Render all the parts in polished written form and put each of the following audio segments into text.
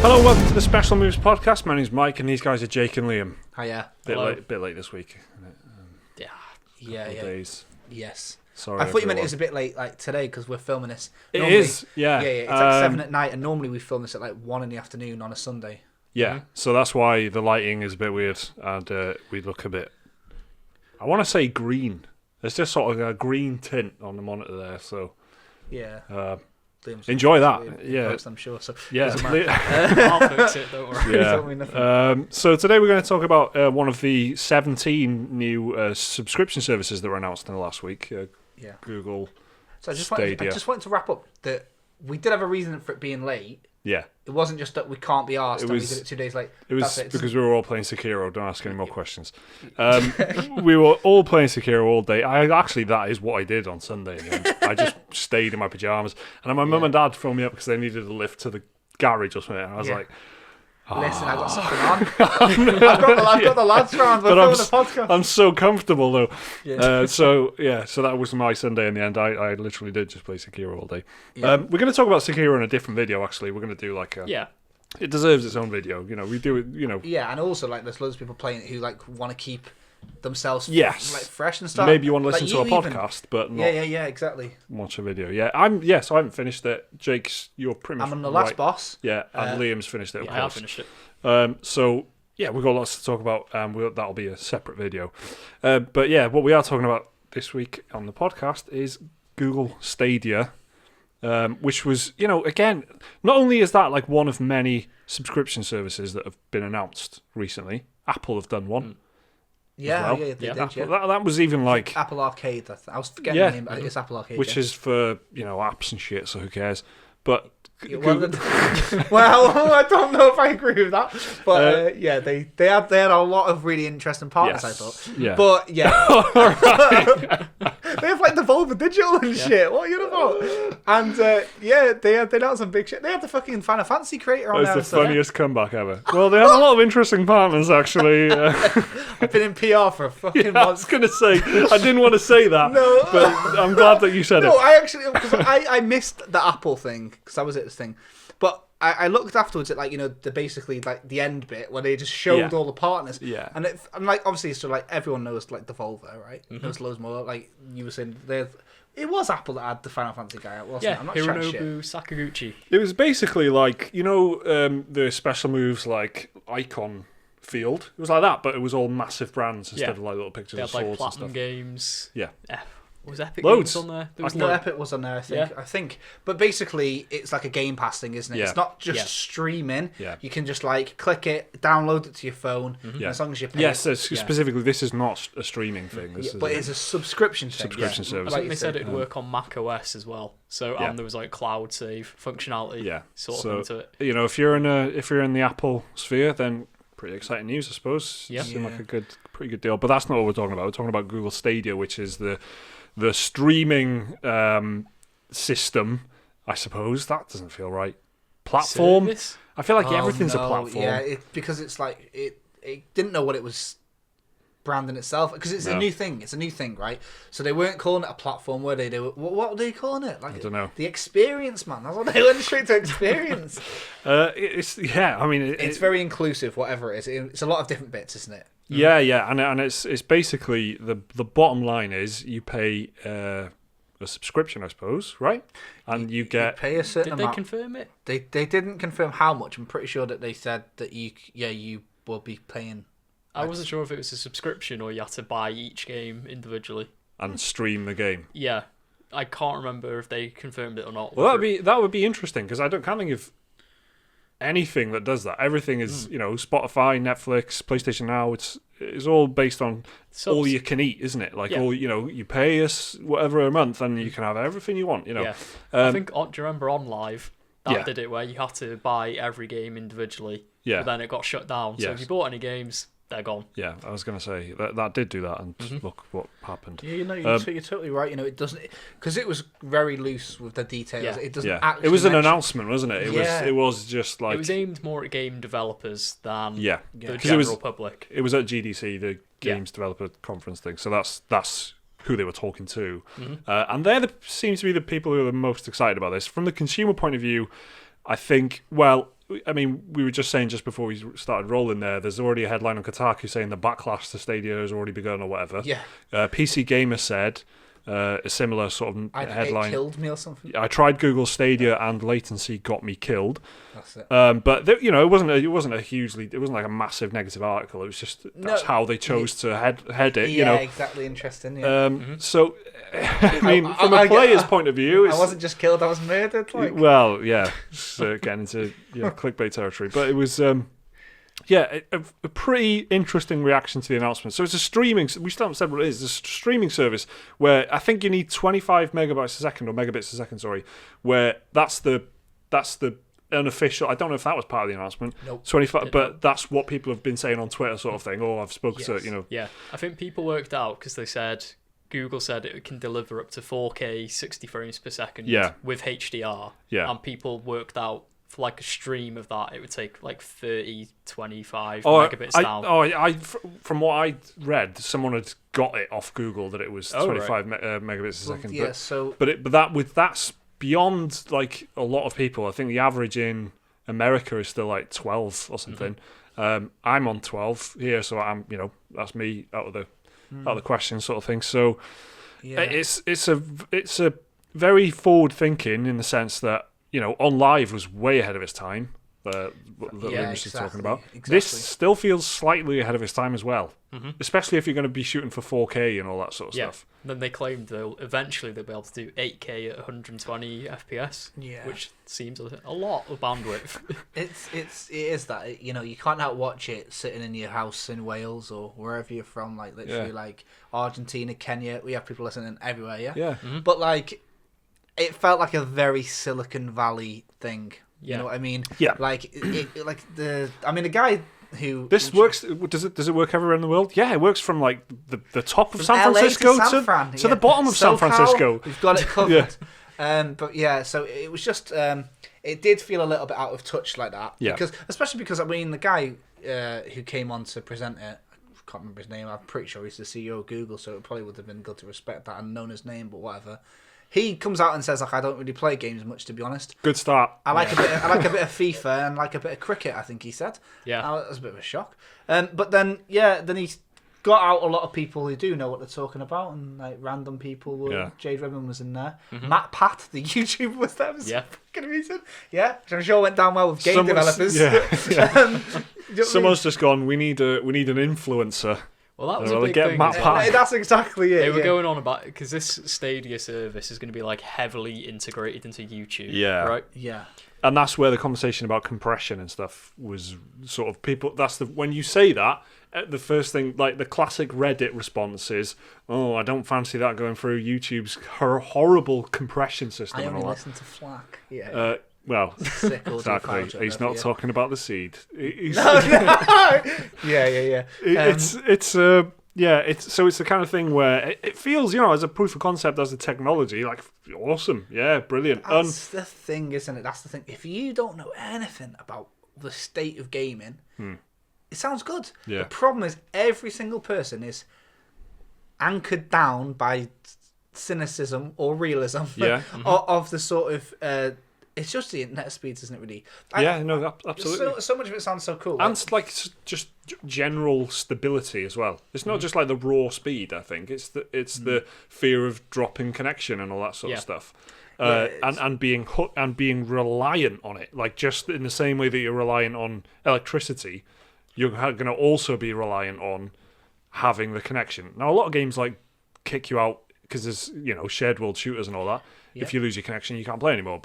Hello, welcome to the Special Moves podcast. My name's Mike, and these guys are Jake and Liam. Hiya. Bit late this week. Yeah. Days. Yes. Sorry, I thought you meant it everyone. was a bit late, like today, because we're filming this. It Normally- is, yeah. Yeah, it's like 7 at night, and normally we film this at like 1 in the afternoon on a Sunday. Yeah, so that's why the lighting is a bit weird, and we look a bit, I want to say green. There's just sort of a green tint on the monitor there, so Yeah. Liam's enjoy that. Liam Yeah. post, I'm sure. So Yeah. doesn't matter. I'll fix it, don't worry. Yeah. Don't mean nothing. So today we're going to talk about one of the 17 new subscription services that were announced in the last week. Yeah. Google. So I just Stadia. wanted to wrap up that we did have a reason for it being late. Yeah. It wasn't just that we can't be arsed and we did it 2 days late. It was That's it. because we were all playing Sekiro. Don't ask any more questions. We were all playing Sekiro all day. That is what I did on Sunday. I just stayed in my pajamas. And then my mum and dad phoned me up because they needed a lift to the garage or something. And I was like, Listen, I've got something on. I've got the lads round. We're filming the podcast. I'm so comfortable though. Yeah. So that was my Sunday in the end. I literally did just play Sekiro all day. Yeah. We're going to talk about Sekiro in a different video. Actually, we're going to do like a. Yeah. It deserves its own video. You know, we do it. You know. Yeah, and also like there's loads of people playing it who like want to keep themselves Yes. like fresh and stuff. Maybe you want to listen Like, to a you even- podcast, but not Yeah, exactly. watch a video. Yeah, so I haven't finished it. Jake's, you're pretty much I'm on the last right. boss. Yeah, and Liam's finished it. Of Yeah, I have course. finished it. So yeah, we've got lots to talk about. That'll be a separate video. But yeah, what we are talking about this week on the podcast is Google Stadia, which was, again, not only is that like one of many subscription services that have been announced recently. Apple have done one. Yeah, well. yeah, they did. Apple, Yeah. that was even like, Apple Arcade. I was forgetting Yeah. the name. But it's Apple Arcade. which yeah. is for apps and shit. So who cares? But Yeah, Google, well, I don't know if I agree with that, but yeah, they had a lot of really interesting partners. I Yes. thought, Yeah. but yeah, they have like Devolver Digital and shit. What are you on about? And yeah, they announced some big shit. They had the fucking Final Fantasy creator on That there. was and the stuff. funniest comeback ever. Well, they have a lot of interesting partners, actually. I've been in PR for a fucking I month. was going to say, I didn't want to say that, No. but I'm glad that you said No, it. I actually, because I missed the Apple thing because I was at this thing, but I looked afterwards at like the basically like the end bit where they just showed Yeah. all the partners. Yeah. And I'm like obviously so like everyone knows like Devolver, right? Knows loads more. Like you were saying, it was Apple that had the Final Fantasy guy out, wasn't it? Yeah, I'm not chatting shit. Hironobu Sakaguchi. It was basically like, the special moves like Icon Field. It was like that, but it was all massive brands instead Yeah. of like little pictures They of had like swords and Platinum stuff. Games. Yeah. Was Epic Loads. Games on there? There was No, loads. Epic was on there, I think. Yeah. I think, but basically, it's like a Game Pass thing, isn't it? Yeah. It's not just Yeah. streaming. Yeah. You can just like click it, download it to your phone, and Yeah. as long as you pay. Yes, it, specifically, this is not a streaming thing. This yeah, is but it's a subscription thing. Subscription I service. Like think you they said said, it'd work on Mac OS as well. So Yeah. and there was like cloud save functionality. Yeah. Sort So, of into it. if you're in the Apple sphere, then pretty exciting news, I suppose. Yeah. Seemed like Yeah. a pretty good deal. But that's not what we're talking about. We're talking about Google Stadia, which is the streaming system, I suppose. That doesn't feel right. Platform. Service? I feel like Oh, everything's a no, platform. Yeah, because it's like it didn't know what it was branding itself because it's No. a new thing. It's a new thing, right? So they weren't calling it a platform. Were they? What were they calling it? Like I don't know. The experience, man. That's what they went straight to experience. It's very inclusive. Whatever it is, it's a lot of different bits, isn't it? Yeah, and it's basically the bottom line is you pay a subscription, I suppose, right? And you get pay a certain Did they amount. confirm it? They didn't confirm how much. I'm pretty sure that they said that you will be paying. I wasn't sure if it was a subscription or you had to buy each game individually. and stream the game. Yeah. I can't remember if they confirmed it or not. Well, that would be interesting because can't think of anything that does that. Everything is Spotify, Netflix, PlayStation Now. It's all based on all you can eat, isn't it? Like Yeah. all you pay us whatever a month, and you can have everything you want. Yeah. I think, do you remember On Live? That Yeah. did it where you had to buy every game individually. Yeah. But then it got shut down. So if Yes. you bought any games, they're gone. Yeah, I was going to say that did do that, and look what happened. Yeah, you're totally right. It doesn't because it was very loose with the details. Yeah. It doesn't. Yeah, Actually it was an mention- announcement, wasn't it? Yeah. It was just like It was aimed more at game developers than the 'Cause general public. It was at GDC, the Games Developer Conference thing. So that's who they were talking to, and seem to be the people who are the most excited about this. From the consumer point of view, I think. Well, I mean, we were just saying just before we started rolling there's already a headline on Kotaku saying the backlash to Stadia has already begun or whatever. Yeah. PC Gamer said a similar sort of headline. It killed me or something. I tried Google Stadia and latency got me killed. That's it. But it wasn't like a massive negative article. It was just that's how they chose to head it. Yeah, exactly. Interesting. Yeah. So, I mean, from a player's point of view, I wasn't just killed; I was murdered. Like. Well, yeah, just, getting into clickbait territory. But it was, a pretty interesting reaction to the announcement. So it's a streaming. We still haven't said what it is. It's a streaming service where I think you need 25 megabytes a second or megabits a second. Sorry, where that's the unofficial. I don't know if that was part of the announcement. Nope. 25, but that's what people have been saying on Twitter, sort of thing. Oh, I've spoken to Yeah, I think people worked out because they said Google said it can deliver up to 4K 60 frames per second with HDR. Yeah, and people worked out for like a stream of that, it would take like 25 megabits down. From what I read, someone had got it off Google that it was 25 megabits a second. Yeah, that's beyond like a lot of people. I think the average in America is still like 12 or something. I'm on 12 here, so I'm that's me out of the question sort of thing. So it's a very forward thinking in the sense that On Live was way ahead of its time. That Linus was talking about. Exactly. This still feels slightly ahead of its time as well, especially if you're going to be shooting for 4K and all that sort of stuff. Then they claimed eventually they'll be able to do 8K at 120 FPS, which seems a lot of bandwidth. It is that you can't outwatch it sitting in your house in Wales or wherever you're from, like literally like Argentina, Kenya. We have people listening everywhere, But like, it felt like a very Silicon Valley thing. You know what I mean? Yeah. Like the guy who works. Does it work everywhere in the world? Yeah, it works from like the top of San LA Francisco to the bottom of San Francisco. We've got it covered. But yeah, so it was just it did feel a little bit out of touch like that. Yeah. Especially because I mean the guy who came on to present it, I can't remember his name. I'm pretty sure he's the CEO of Google, so it probably would have been good to respect that and known his name, but whatever. He comes out and says, like, I don't really play games much, to be honest. Good start. I like a bit of FIFA and like a bit of cricket, I think he said. Yeah. That was a bit of a shock. But then he got out a lot of people who do know what they're talking about, and like random people. Jade Redmond was in there. Matt Pat, the YouTuber, was there. Was fucking amazing. Yeah, which I'm sure went down well with game developers. Yeah. Someone's just gone, we need an influencer. Well, that was a big thing. That's exactly it. They were going on about because this Stadia service is going to be like heavily integrated into YouTube. Yeah. Right. Yeah. And that's where the conversation about compression and stuff was sort of people. When you say that, the first thing, like the classic Reddit response is, "Oh, I don't fancy that going through YouTube's horrible compression system." I and only all listen to FLAC. Yeah. Well, exactly. He's not talking about the seed. Yeah. It's the kind of thing where it feels, as a proof of concept, as a technology, like awesome, brilliant. That's the thing, isn't it? That's the thing. If you don't know anything about the state of gaming, it sounds good. Yeah. The problem is every single person is anchored down by cynicism or realism of the sort of. It's just the internet speeds, isn't it? Really? Absolutely. So much of it sounds so cool, and like just general stability as well. It's not just like the raw speed. I think it's the fear of dropping connection and all that sort of stuff, and being reliant on it. Like just in the same way that you're reliant on electricity, you're going to also be reliant on having the connection. Now, a lot of games like kick you out because there's shared world shooters and all that. If you lose your connection, you can't play anymore.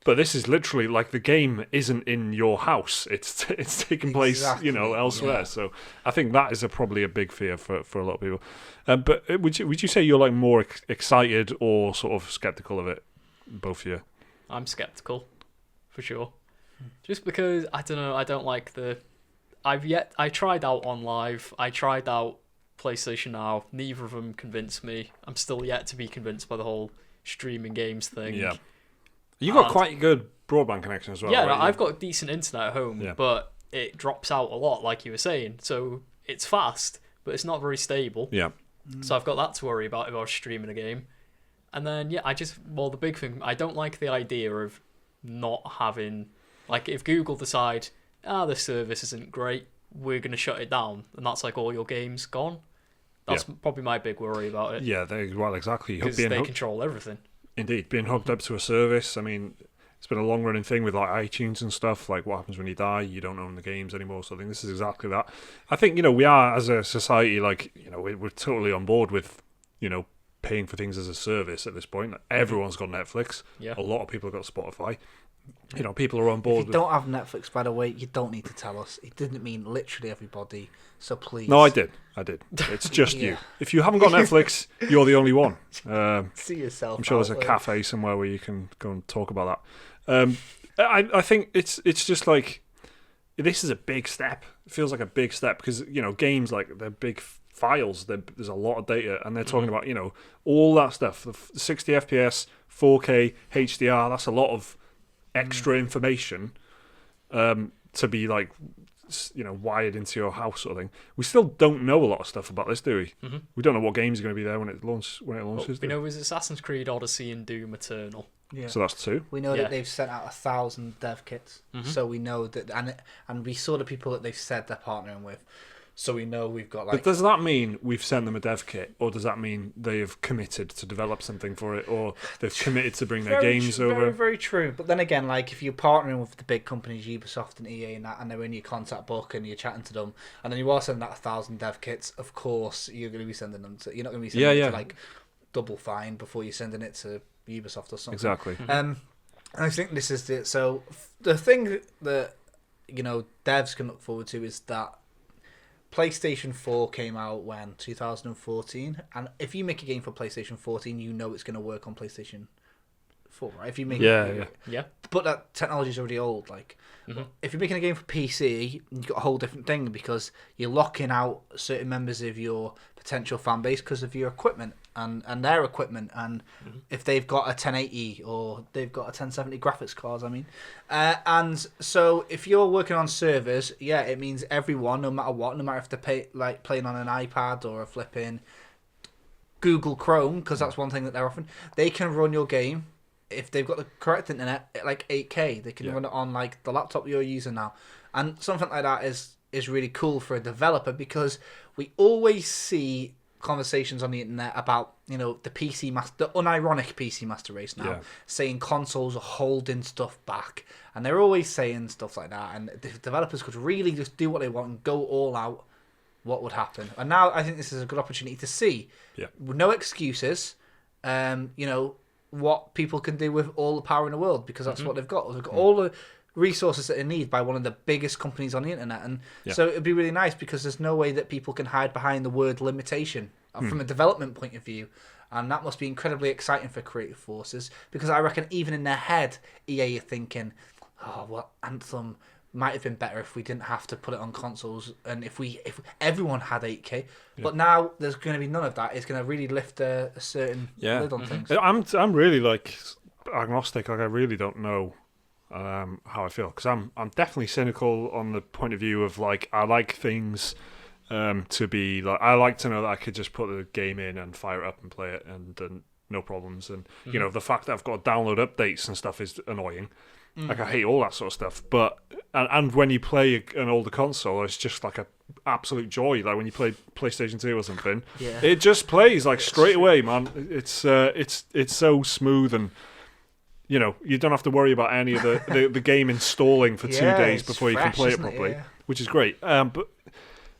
But this is literally like the game isn't in your house; it's taking place elsewhere. Yeah. So I think that is probably a big fear for a lot of people. But would you say you're like more excited or sort of skeptical of it? Both of you. I'm skeptical, for sure. Just because I don't know, I don't like I tried out On Live, I tried out PlayStation Now. Neither of them convinced me. I'm still yet to be convinced by the whole streaming games thing. Yeah. You got quite good broadband connection as well. Yeah, right? I've got decent internet at home, but it drops out a lot, like you were saying. So it's fast, but it's not very stable. Yeah. So I've got that to worry about if I was streaming a game. And then the big thing, I don't like the idea of not having Like, if Google decide, this service isn't great, we're going to shut it down, and that's like all your games gone. That's probably my big worry about it. Yeah, exactly. Because they control everything. Indeed, being hooked up to a service. I mean, it's been a long-running thing with like iTunes and stuff. Like, what happens when you die? You don't own the games anymore. So I think this is exactly that. I think, we are, as a society, like, we're totally on board with, paying for things as a service at this point. Everyone's got Netflix. Yeah. A lot of people have got Spotify. People are on board. If you don't have Netflix, by the way, you don't need to tell us. It didn't mean literally everybody, so please. No, I did. It's just you. If you haven't got Netflix, you're the only one. See yourself. I'm sure there's a cafe somewhere where you can go and talk about that. I think it's just like, this is a big step. It feels like a big step because, games, like, they're big files. There's a lot of data, and they're talking about, all that stuff. The 60 FPS, 4K, HDR, that's a lot of extra information to be like, wired into your house sort of thing. We still don't know a lot of stuff about this, do we? Mm-hmm. We don't know what games are going to be there when it launches. Well, we know it's Assassin's Creed Odyssey and Doom Eternal. Yeah. So that's 2. We know that they've sent out 1,000 dev kits, so we know that, and we saw the people that they've said they're partnering with. So we know we've got, like... But does that mean we've sent them a dev kit, or does that mean they have committed to develop something for it, or they've committed to bring their games over? Very, very true. But then again, like, if you're partnering with the big companies, Ubisoft and EA and that, and they're in your contact book and you're chatting to them, and then you are sending out 1,000 dev kits, of course you're going to be sending them to... You're not going to be sending it to, like, Double Fine before you're sending it to Ubisoft or something. Exactly. And I think this is the... So, the thing that, devs can look forward to is that PlayStation 4 came out when? 2014. And if you make a game for PlayStation 14, you know it's going to work on PlayStation 4, right? If you make Yeah. But that technology's already old. Like, if you're making a game for PC, you've got a whole different thing because you're locking out certain members of your potential fan base because of your equipment and their equipment, and if they've got a 1080 or they've got a 1070 graphics cards, and so if you're working on servers, it means everyone, no matter what, no matter if they're playing on an iPad or a flipping Google Chrome, because that's one thing that they're offering, they can run your game. If they've got the correct internet, like 8K, they can run it on like the laptop you're using now, and something like that is really cool for a developer, because we always see conversations on the internet about the unironic PC master race now, saying consoles are holding stuff back, and they're always saying stuff like that, and if developers could really just do what they want and go all out, what would happen? And now I think this is a good opportunity to see, with no excuses, what people can do with all the power in the world, because that's what they've got. They've got all the resources that they need by one of the biggest companies on the internet, and so it'd be really nice, because there's no way that people can hide behind the word limitation from a development point of view, and that must be incredibly exciting for creative forces, because I reckon even in their head, EA are thinking, Anthem might have been better if we didn't have to put it on consoles, and if everyone had 8K, but now there's going to be none of that. It's going to really lift a certain lid on things. I'm really like agnostic. Like, I really don't know how I feel, because I'm definitely cynical on the point of view of, like, I like things to be like, I like to know that I could just put the game in and fire it up and play it and no problems, and the fact that I've got to download updates and stuff is annoying. Like, I hate all that sort of stuff, but and when you play an older console, it's just like a absolute joy. Like when you play PlayStation 2 or something, it just plays like straight away, man. It's so smooth, and you don't have to worry about any of the game installing for 2 days before you can play it properly, which is great. But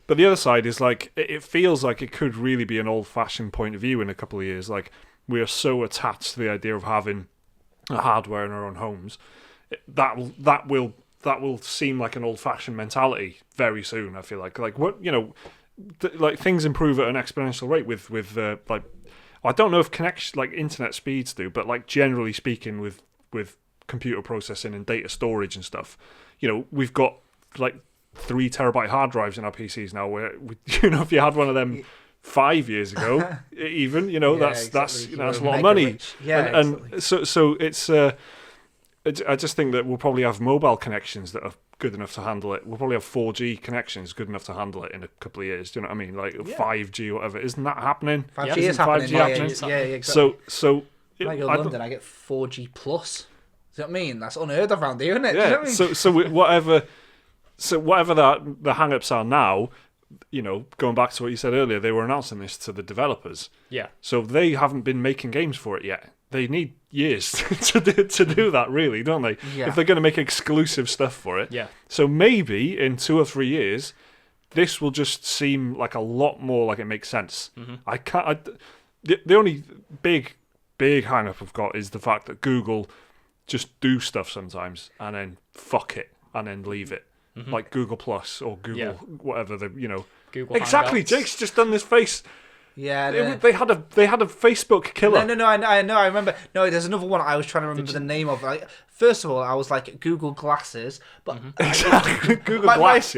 the other side is, like, it feels like it could really be an old-fashioned point of view in a couple of years. Like, we are so attached to the idea of having a hardware in our own homes. That will seem like an old-fashioned mentality very soon. I feel like what like things improve at an exponential rate with like, I don't know if connection, like internet speeds do, but like generally speaking with computer processing and data storage and stuff, we've got like 3 terabyte hard drives in our PCs now. Where if you had one of them 5 years ago, even that's a lot of money. And so it's. I just think that we'll probably have mobile connections that are good enough to handle it. We'll probably have 4G connections good enough to handle it in a couple of years. Do you know what I mean? Like 5G or whatever. Isn't that happening? 5G is happening. 5G happening? Yeah, exactly. So when I go to London, I get 4G plus. what I mean? That's unheard of around here, isn't it? Yeah. Do you know what I mean? So whatever the hang-ups are now, going back to what you said earlier, they were announcing this to the developers. Yeah. So they haven't been making games for it yet. They need years to do that, really, don't they? Yeah. If they're going to make exclusive stuff for it. Yeah. So maybe in 2 or 3 years, this will just seem like a lot more like it makes sense. Mm-hmm. The only big hang-up I've got is the fact that Google just do stuff sometimes and then fuck it and then leave it. Mm-hmm. Like Google Plus or Google whatever Google exactly. Hangouts. Jake's just done this face. Yeah, they had a Facebook killer. No, I know. I remember. No, there's another one I was trying to remember the name of. Like, first of all, I was like Google Glasses, but Google Glass.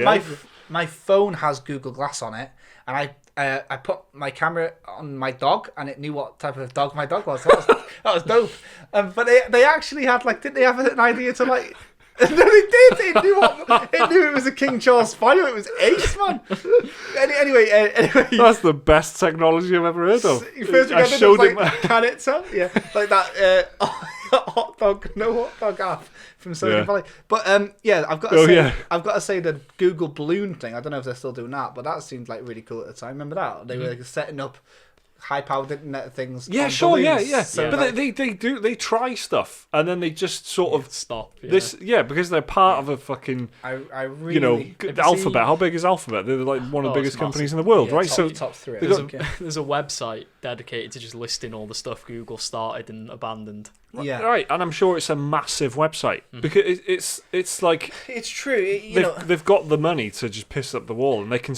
My phone has Google Glass on it, and I put my camera on my dog, and it knew what type of dog my dog was. That was dope. But they actually had didn't they have an idea to like? No, they did. It knew it was a King Charles Spaniel. It was ace, man. Anyway, that's the best technology I've ever heard of. First I showed him. Can it tell? Yeah, like that hot dog, no hot dog app from Sony Valley. But I've got to say the Google Balloon thing. I don't know if they're still doing that, but that seemed like really cool at the time. Remember that they were setting up high-powered internet things. Yeah, sure, balloons. Yeah. So, but they try stuff and then they just sort of stop. Yeah. Because they're part of a fucking. I really. Alphabet. How big is Alphabet? They're like one of the biggest companies in the world, right? Top 3. There's a website dedicated to just listing all the stuff Google started and abandoned. Yeah, right, and I'm sure it's a massive website because it's like it's true. They've got the money to just piss up the wall, and they can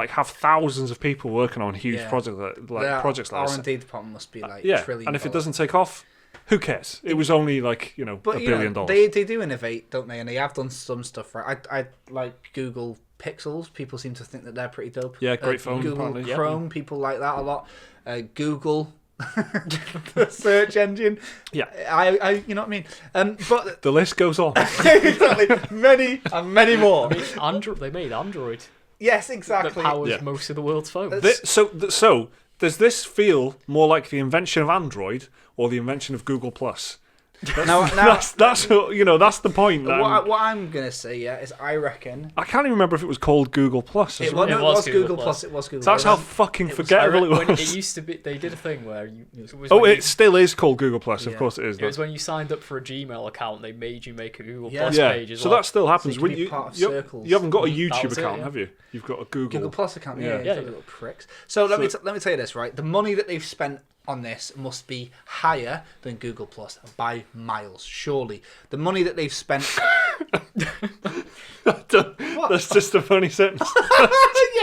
have thousands of people working on huge projects projects like this. R&D department must be trillion. And if it doesn't take off, who cares? It was only $1 billion. They do innovate, don't they? And they have done some stuff right. I like Google Pixels. People seem to think that they're pretty dope. Yeah, great phone. Google apparently. Chrome. People like that a lot. Google. The search engine. Yeah, I you know what I mean. But the list goes on. Exactly, many and many more. They made Android. Yes, exactly. That powers most of the world's phones. So does this feel more like the invention of Android or the invention of Google Plus? That's the point. What I'm gonna say, is I reckon I can't even remember if it was called Google Plus. It was Google Plus. It was Google. So that's how fucking forgettable it was. It used to be. They did a thing where it still is called Google Plus. Of course, it is. It was when you signed up for a Gmail account. They made you make a Google Plus page. So that still happens. So you haven't got a YouTube account, have you? You've got a Google Plus account. Yeah. Little pricks. So let me tell you this, right? The money that they've spent on this must be higher than Google Plus by miles. Surely the money that they've spent. That's just a funny sentence.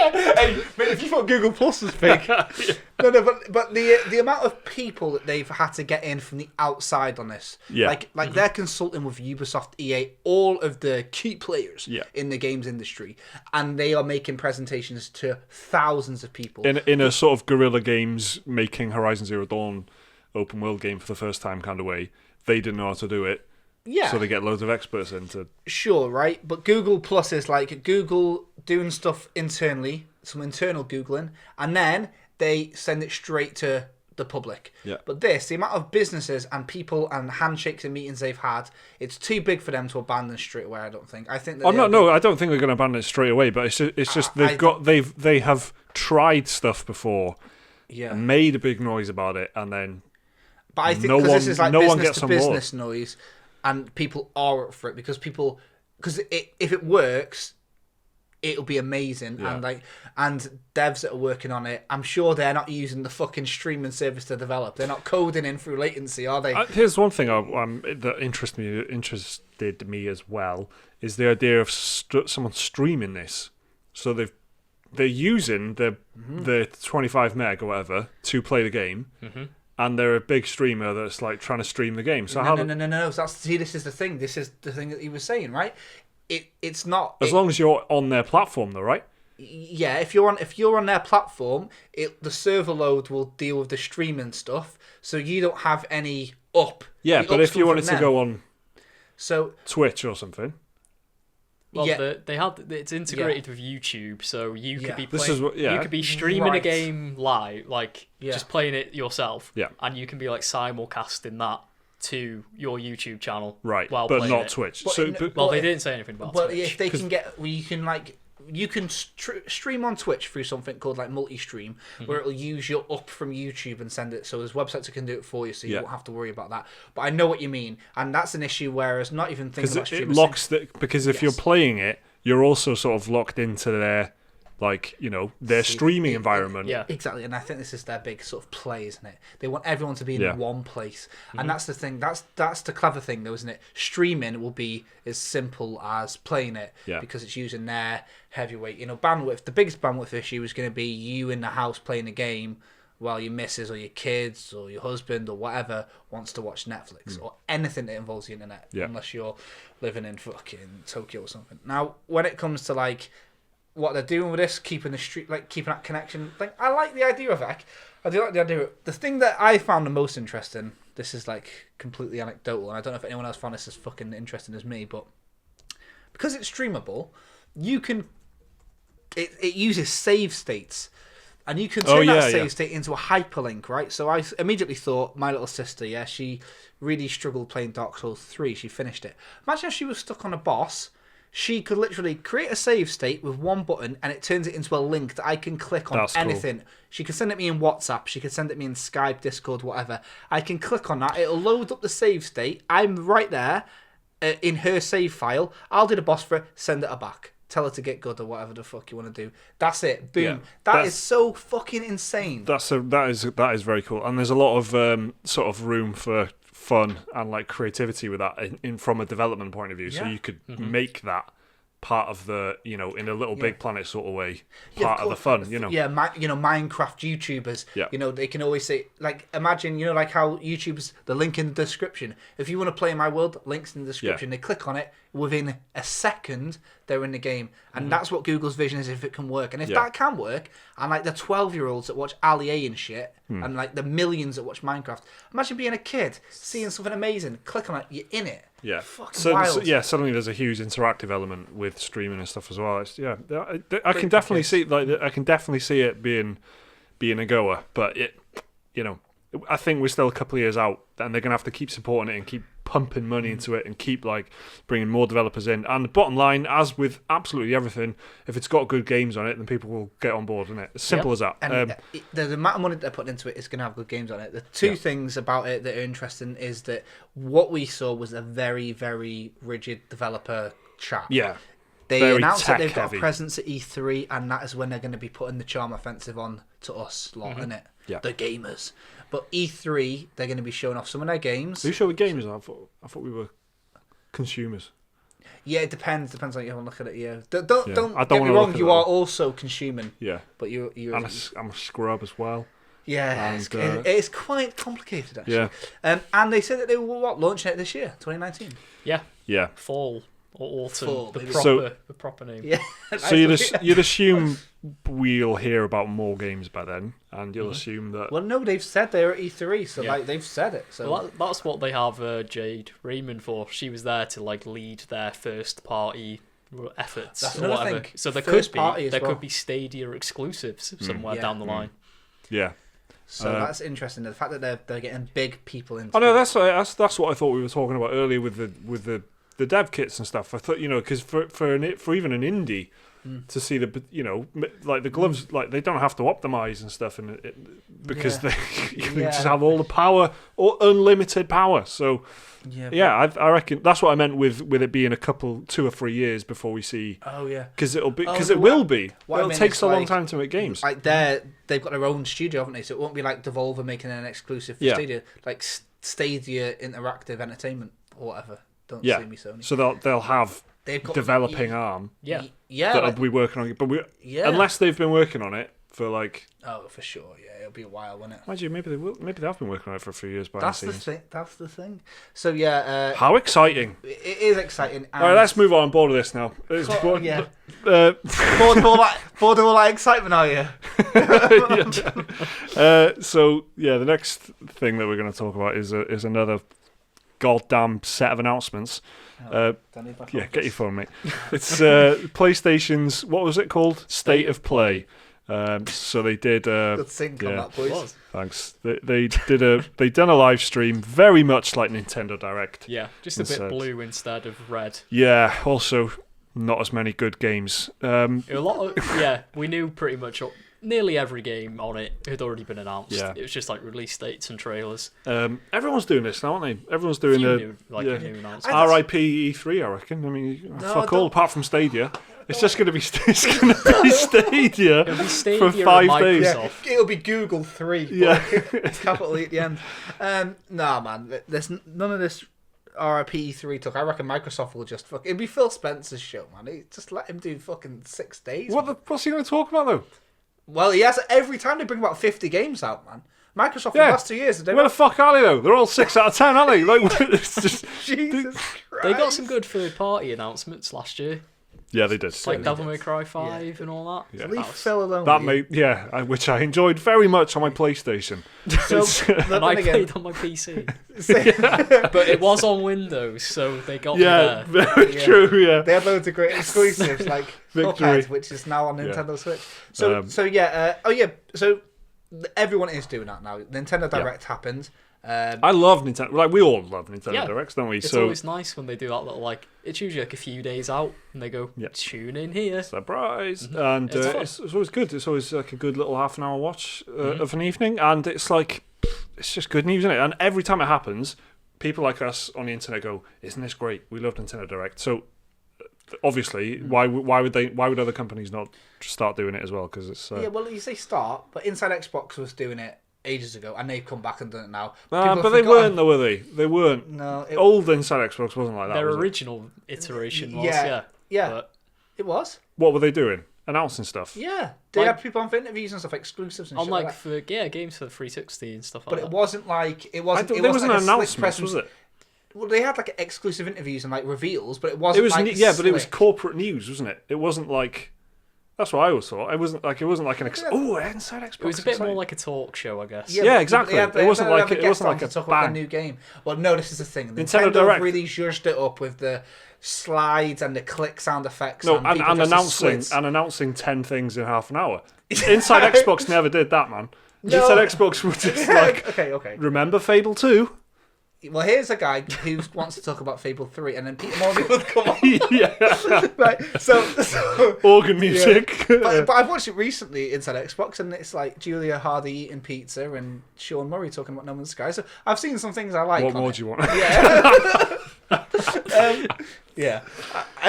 Hey, but if you thought Google Plus was big, no, but the amount of people that they've had to get in from the outside on this, like they're consulting with Ubisoft, EA, all of the key players in the games industry, and they are making presentations to thousands of people in a sort of Guerrilla Games making Horizon Zero Dawn open world game for the first time kind of way. They didn't know how to do it. Yeah. So they get loads of experts in to... Sure, right? But Google Plus is like Google doing stuff internally, some internal Googling, and then they send it straight to the public. Yeah. But the amount of businesses and people and handshakes and meetings they've had, it's too big for them to abandon straight away, I don't think. I think that I don't think they're going to abandon it straight away, but it's just they have tried stuff before. Yeah. Made a big noise about it, and then but I think because this is like business to business noise, and people are up for it because if it works, it'll be amazing. Yeah. And devs that are working on it, I'm sure they're not using the fucking streaming service to develop. They're not coding in through latency, are they? Here's one thing that interested me as well is the idea of someone streaming this. So they're using the 25 meg or whatever to play the game, and they're a big streamer that's like trying to stream the game. So no. So this is the thing. This is the thing that he was saying, right? It's not as long as you're on their platform, though, right? Yeah, if you're on their platform, the server load will deal with the streaming stuff, so you don't have any up. Yeah, but if you wanted to go on, so Twitch or something. Well, it's integrated with YouTube, so you could be playing, you could be streaming a game live, just playing it yourself, and you can be like simulcasting that to your YouTube channel, right? While but playing not it. Twitch. They didn't say anything about Twitch. Well, if they can get, you can stream on Twitch through something called like multi-stream, where it'll use your up from YouTube and send it. So there's websites that can do it for you, so you won't have to worry about that. But I know what you mean, and that's an issue. Whereas not even thinking about streaming, it locks because if you're playing it, you're also sort of locked into their their streaming environment. Yeah, exactly. And I think this is their big sort of play, isn't it? They want everyone to be in one place, and that's the thing. That's the clever thing, though, isn't it? Streaming will be as simple as playing it because it's using their heavyweight, bandwidth. The biggest bandwidth issue is going to be you in the house playing a game while your missus or your kids or your husband or whatever wants to watch Netflix or anything that involves the internet, unless you're living in fucking Tokyo or something. Now, when it comes to like what they're doing with this, keeping that connection thing, I like the idea of it. I do like the idea of it. The thing that I found the most interesting, this is like completely anecdotal, and I don't know if anyone else found this as fucking interesting as me, but because it's streamable, you can it uses save states, and you can turn that save state into a hyperlink, right? So I immediately thought my little sister, she really struggled playing Dark Souls 3. She finished it. Imagine if she was stuck on a boss. She could literally create a save state with one button, and it turns it into a link that I can click on. That's anything. Cool. She can send it me in WhatsApp. She can send it me in Skype, Discord, whatever. I can click on that. It'll load up the save state. I'm right there in her save file. I'll do the boss for her. Send it her back. Tell her to get good or whatever the fuck you want to do. That's it. Boom. Yeah, that is so fucking insane. That is very cool. And there's a lot of sort of room for fun and like creativity with that from a development point of view. So you could make that part of the in a little big planet sort of way, part of the fun. Minecraft YouTubers. They can always say, like, imagine like how YouTube's the link in the description. If you want to play in my world, links in the description. They click on it, within a second they're in the game, and that's what Google's vision is, if it can work. And if that can work, and like the 12-year-olds that watch Ali A and shit, and like the millions that watch Minecraft, imagine being a kid seeing something amazing, click on it, you're in it. Yeah, fucking wild. Suddenly there's a huge interactive element with streaming and stuff as well. I can definitely see it being a goer, but I think we're still a couple of years out, and they're gonna have to keep supporting it and keep pumping money into it and keep like bringing more developers in. And the bottom line, as with absolutely everything, if it's got good games on it, then people will get on board, isn't it? As simple as that. And the amount of money they're putting into it is going to have good games on it. The two things about it that are interesting is that what we saw was a very, very rigid developer chat. Yeah. They very announced that they've heavy. Got a presence at E3, and that is when they're going to be putting the Charm Offensive on to us lot, innit? Yeah. The gamers. But E3, they're going to be showing off some of their games. Are you sure we're gamers? I thought we were consumers. Yeah, it depends. Depends on how you want to look at it. Yeah, don't get me wrong. You are also consuming. Yeah, but you're I'm a scrub as well. Yeah, and, it's quite complicated actually. Yeah, and they said that they were launching it this year, 2019. Yeah, fall or autumn. The proper name. Yeah. So you'd assume we'll hear about more games by then, and you'll assume that. Well, no, they've said they're at E3, so like they've said it. So that's what they have Jade Raymond for. She was there to like lead their first party efforts. That's or whatever. thing. So there could be Stadia exclusives somewhere down the line. Yeah. So that's interesting. The fact that they're getting big people into. Oh no, that's what I thought we were talking about earlier with the dev kits and stuff. I thought because for even an indie. To see like the gloves, like they don't have to optimize and stuff, because they just have all the power or unlimited power. So I reckon that's what I meant with it being 2 or 3 years before we see. Oh yeah, because it will be. It'll take so long time to make games. Like they've got their own studio, haven't they? So it won't be like Devolver making an exclusive for Stadia, like Stadia Interactive Entertainment or whatever. Don't see me, Sony. So they'll have. They've got developing arm, that'll be working on it. But unless they've been working on it for like, for sure, it'll be a while, won't it? Mind you, maybe they will. Maybe they have been working on it for a few years. That's the thing. So how exciting! It is exciting. All right, let's move on. I'm bored of this now. Bored of all that excitement, are you? The next thing that we're going to talk about is another goddamn set of announcements. Get your phone, mate. It's PlayStation's, what was it called? State of Play. So they did. Good sync on that, boys. Thanks. They'd done a live stream, very much like Nintendo Direct. Yeah, just a bit blue instead of red. Yeah. Also, not as many good games. We knew pretty much nearly every game on it had already been announced. Yeah. It was just like release dates and trailers. Everyone's doing this now, aren't they? Everyone's doing new announcements. RIP E3, I reckon. I mean, fuck all apart from Stadia. It's just going to be Stadia for 5 days. Yeah, it'll be Google 3. Yeah, capital E at the end. Nah, man. There's none of this RIP E3 talk. I reckon Microsoft will just it'll be Phil Spencer's show, man. Just let him do fucking 6 days. What's he going to talk about though? Well, he has every time they bring about 50 games out, man. Microsoft for the last 2 years. Where the fuck are they though? They're all 6 out of 10, aren't they? Like, it's just Jesus Christ. They got some good third-party announcements last year. Yeah, they did. Like Devil May Cry 5 and all that. Yeah. Leave Phil alone. Which I enjoyed very much on my PlayStation. And I played on my PC. But it was on Windows, so they got me there. Very true, yeah. They had loads of great exclusives, like Cuphead, which is now on Nintendo Switch. So everyone is doing that now. Nintendo Direct happened. I love Nintendo. Like, we all love Nintendo Directs, don't we? It's always nice when they do that little, like, it's usually like a few days out, and they go, tune in here. Surprise! Mm-hmm. And it's always good. It's always like a good little half an hour watch of an evening, and it's like, it's just good news, isn't it? And every time it happens, people like us on the internet go, isn't this great? We love Nintendo Direct. So, obviously, why would other companies not start doing it as well? Because it's... well, you say start, but Inside Xbox was doing it ages ago, and they've come back and done it now. But they weren't, though, were they? They weren't. No. Old Inside Xbox wasn't like that. Their original iteration was, but it was. What were they doing? Announcing stuff? Yeah. They had people on for interviews and stuff, exclusives and shit like that. For games for the 360 and stuff like that. But it wasn't like... There wasn't an announcement, was it? Well, they had like exclusive interviews and like reveals, but it wasn't like but it was corporate news, wasn't it? It wasn't like... That's what I always thought. It wasn't like an Inside Xbox. It was a bit more like a talk show, I guess. Yeah, exactly. It wasn't like a talk about the new game. Well, no, this is the thing. Nintendo Direct really zhuzhed it up with the slides and the click sound effects. No, and announcing 10 things in half an hour. Inside Xbox never did that, man. No. Inside Xbox was just like, okay. Remember Fable 2? Well, here's a guy who wants to talk about Fable 3, and then Peter Morgan would come on. Right, so organ music. Yeah. But I've watched it recently inside Xbox, and it's like Julia Hardy eating pizza and Sean Murray talking about No Man's Sky. So I've seen some things I like. What more do you want? Yeah.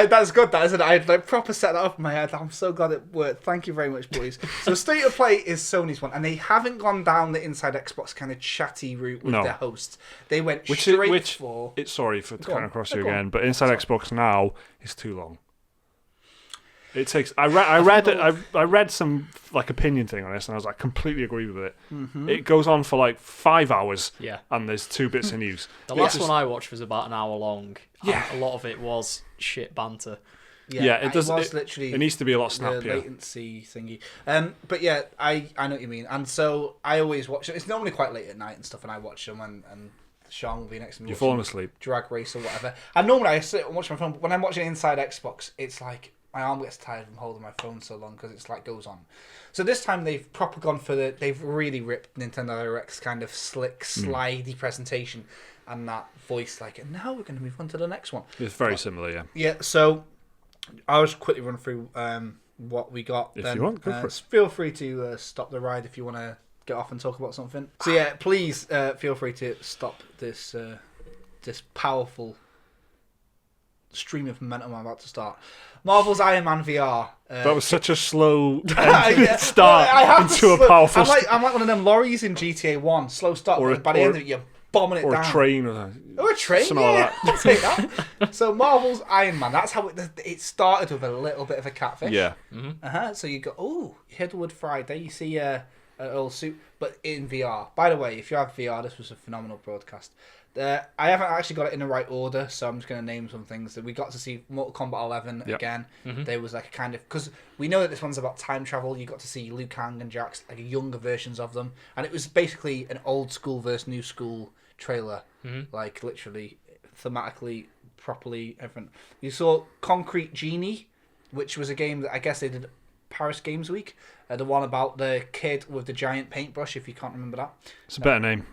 That's good, that isn't it? I like proper set that up in my head. I'm so glad it worked. Thank you very much, boys. So State of Play is Sony's one, and they haven't gone down the Inside Xbox kind of chatty route with their hosts. They went straight for... Sorry for cutting across you again, but Inside Xbox now is too long. It takes. I read some like opinion thing on this, and I was like completely agree with it. Mm-hmm. It goes on for like 5 hours. Yeah. And there's 2 bits of news. The last one I watched was about an hour long. Yeah. A lot of it was shit banter. Yeah, it does. Literally. It needs to be a lot snappier. The latency thingy. But yeah, I know what you mean, and so I always watch it. It's normally quite late at night and stuff, and I watch them, and Sean will be next to me. You're falling asleep. Drag Race or whatever. And normally I sit and watch my phone, but when I'm watching Inside Xbox, it's like my arm gets tired from holding my phone so long because it's like goes on. So this time they've proper gone for they've really ripped Nintendo Direct's kind of slick, slidey presentation and that voice like, and now we're going to move on to the next one. It's very similar, yeah. Yeah, so I'll just quickly run through what we got. If you want, go for it. Feel free to stop the ride if you want to get off and talk about something. So yeah, please feel free to stop this this powerful stream of momentum I'm about to start. Marvel's Iron Man VR. That was such a slow start into a powerful... I'm like one of them lorries in GTA 1. Slow start, but by the end of it, you're bombing it down. Or a train. Or a train, something like that. I'll take that. So Marvel's Iron Man, that's how it started with a little bit of a catfish. Yeah. Mm-hmm. So you go, Hidwood Friday, you see a old suit, but in VR. By the way, if you have VR, this was a phenomenal broadcast. I haven't actually got it in the right order, so I'm just going to name some things. That we got to see Mortal Kombat 11 again. Mm-hmm. There was like a kind of... Because we know that this one's about time travel. You got to see Liu Kang and Jax, like younger versions of them. And it was basically an old school versus new school trailer. Mm-hmm. Like literally, thematically, properly, everything. You saw Concrete Genie, which was a game that I guess they did Paris Games Week. The one about the kid with the giant paintbrush, if you can't remember that. It's a better name.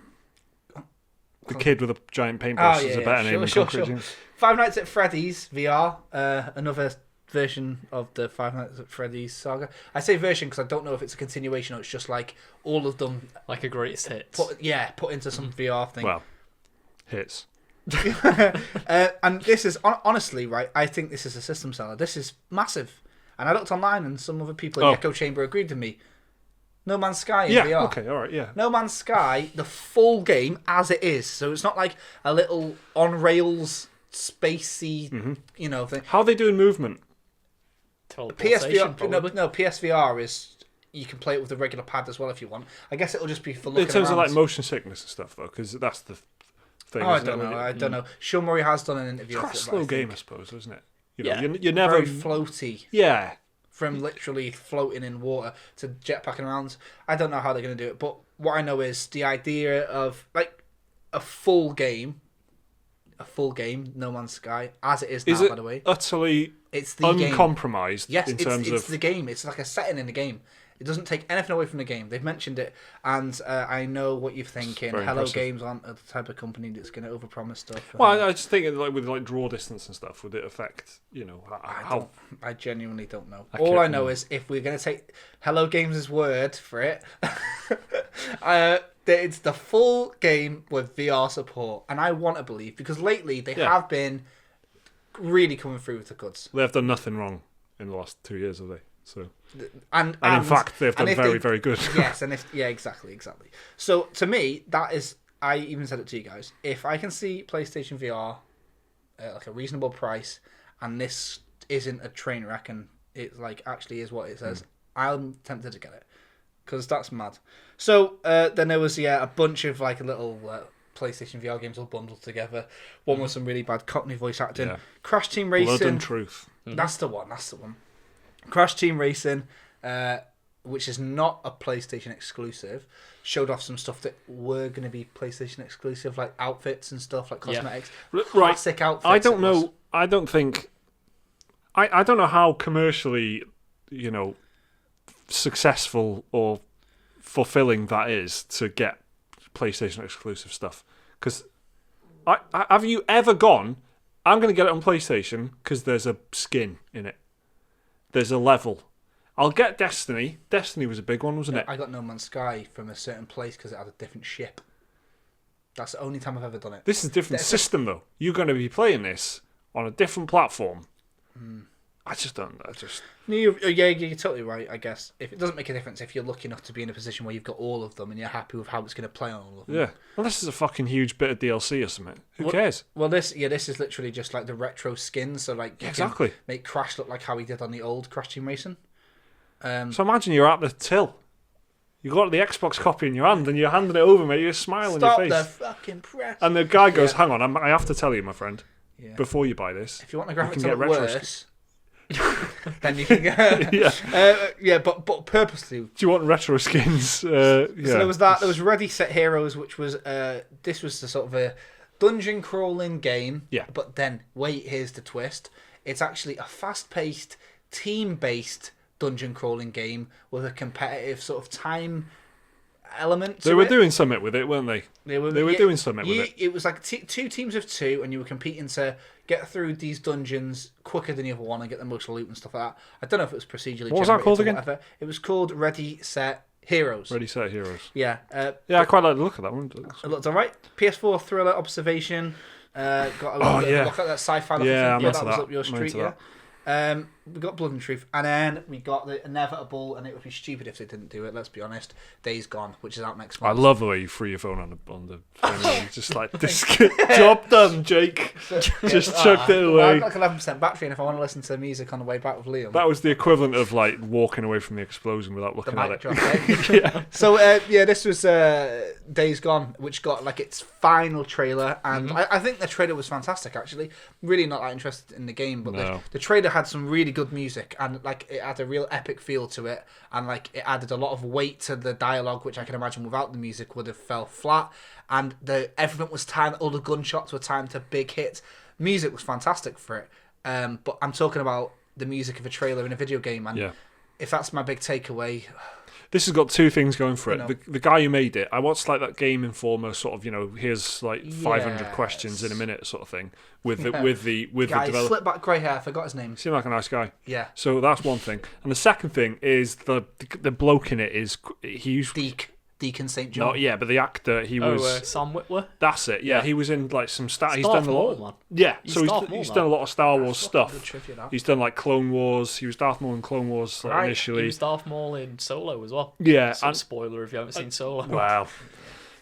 The kid with a giant paintbrush is a better name than Concrete Dreams. Five Nights at Freddy's VR, another version of the Five Nights at Freddy's saga. I say version because I don't know if it's a continuation or it's just like all of them. Like a greatest hits. Put into some VR thing. Well, hits. And this is, honestly, right, I think this is a system seller. This is massive. And I looked online and some other people in the Echo Chamber agreed with me. No Man's Sky in VR. Okay, all right, yeah. No Man's Sky, the full game as it is. So it's not like a little on-rails, spacey, thing. How are they doing movement? PSVR, PSVR is... You can play it with a regular pad as well if you want. I guess it'll just be for looking in terms around. of like motion sickness and stuff, though, because that's the thing. I don't know. Sean Murray has done an interview. It's quite a slow game, I suppose, isn't it? Yeah. You're never very floaty. Yeah. From literally floating in water to jetpacking around. I don't know how they're going to do it, but what I know is the idea of like a full game, No Man's Sky, as it is now, by the way. Utterly it's the uncompromised. Game. Yes, it's the game. It's like a setting in the game. It doesn't take anything away from the game. They've mentioned it, and I know what you're thinking. Hello impressive. Games aren't the type of company that's going to overpromise stuff. Well, I just think like with like draw distance and stuff, would it affect how? I genuinely don't know. All I know is if we're going to take Hello Games' word for it, it's the full game with VR support, and I want to believe because lately they have been really coming through with the goods. They have done nothing wrong in the last 2 years, have they? So. And in fact, they've done very good. Yes, and exactly. So to me, that is. I even said it to you guys. If I can see PlayStation VR like a reasonable price, and this isn't a train wreck, and it like actually is what it says, I'm tempted to get it because that's mad. So then there was a bunch of like a little PlayStation VR games all bundled together. One with some really bad Cockney voice acting. Yeah. Crash Team Racing. Blood and Truth. That's the one. Crash Team Racing, which is not a PlayStation exclusive, showed off some stuff that were going to be PlayStation exclusive, like outfits and stuff, like cosmetics. Classic outfits. I don't know. I don't think. I don't know how commercially, successful or fulfilling that is to get PlayStation exclusive stuff. Because have you ever gone, I'm going to get it on PlayStation because there's a skin in it. There's a level. I'll get Destiny. Destiny was a big one, wasn't it? I got No Man's Sky from a certain place because it had a different ship. That's the only time I've ever done it. This is a different system, though. You're going to be playing this on a different platform. I just don't. You're totally right. I guess if it doesn't make a difference if you're lucky enough to be in a position where you've got all of them and you're happy with how it's going to play on all of them. Yeah. Well, this is a fucking huge bit of DLC or something. Who cares? Well, this is literally just like the retro skins. So like you can make Crash look like how he did on the old Crash Team Racing. So imagine you're at the till. You got the Xbox copy in your hand and you're handing it over, mate. You're smiling on your face. Stop the fucking press. And the guy goes, "Hang on, I have to tell you, my friend. Yeah. Before you buy this, if you want the graphics to look worse." Then you can get but purposely. Do you want retro skins? So there was that. There was Ready Set Heroes, which was this was the sort of a dungeon crawling game. Yeah. But then wait, here's the twist. It's actually a fast-paced, team-based dungeon crawling game with a competitive sort of time element. They were doing something with it, weren't they? They were doing something with it. It was like two teams of two, and you were competing to get through these dungeons quicker than the other one and get the most loot and stuff like that. I don't know if it was procedurally. What was that called again? Whatever. It was called Ready Set Heroes. Ready Set Heroes. Yeah. I quite like the look of that one. It looked alright. PS4 thriller observation. Got a look at that sci-fi. Yeah, that was up your street. Yeah. We got Blood and Truth, and then we got the inevitable, and it would be stupid if they didn't do it. Let's be honest. Days Gone, which is out next month. I love the way you free your phone on the phone. Just like this job done, Jake. Just chucked it away. I've got like 11% battery, and if I want to listen to music on the way back with Liam, that was the equivalent of like walking away from the explosion without looking at it. Drop, yeah. So this was Days Gone, which got like its final trailer, and I think the trailer was fantastic. Actually, really not that interested in the game, but the trailer had some really good music, and like it had a real epic feel to it, and like it added a lot of weight to the dialogue, which I can imagine without the music would have fell flat. And everything was timed, all the gunshots were timed to big hits. Music was fantastic for it, but I'm talking about the music of a trailer in a video game, and if that's my big takeaway. This has got two things going for it. The guy who made it, I watched like that Game Informer sort of, here's like 500 questions in a minute sort of thing with the guy, developer. Slick back grey hair, I forgot his name. Seemed like a nice guy. Yeah. So that's one thing, and the second thing is the bloke in it is Deacon St. John. No, yeah, but the actor was Sam Witwer. That's it. Yeah, he was in like some Star. He's Darth done a lot. Maul, man. Yeah, He's he's done a lot of Star Wars stuff. Trivia, He's done like Clone Wars. He was Darth Maul in Clone Wars initially. He was Darth Maul in Solo as well. Yeah, and spoiler if you haven't seen Solo. Wow.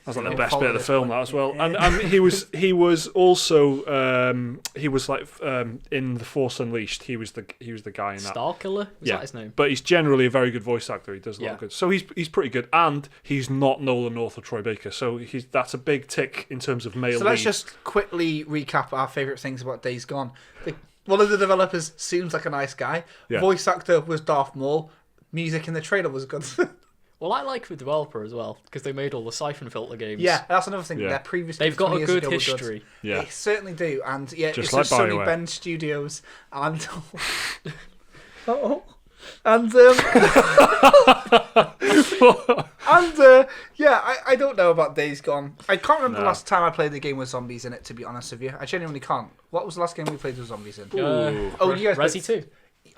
That's like the best bit of the film, that as well. And he was also in The Force Unleashed. He was the guy in that. Starkiller? Was that his name? But he's generally a very good voice actor. He does a lot of good. So he's pretty good, and he's not Nolan North or Troy Baker. So that's a big tick in terms of male. So let's just quickly recap our favourite things about Days Gone. One of the developers seems like a nice guy. Yeah. Voice actor was Darth Maul. Music in the trailer was good. Well, I like the developer as well because they made all the Siphon Filter games. Yeah, that's another thing. Their previous they've got a good history. Good. Yeah, they certainly do. And just it's like Sony Bend Studios and I don't know about Days Gone. I can't remember the last time I played the game with zombies in it. To be honest with you, I genuinely can't. What was the last game we played with zombies in? You guys Resi 2.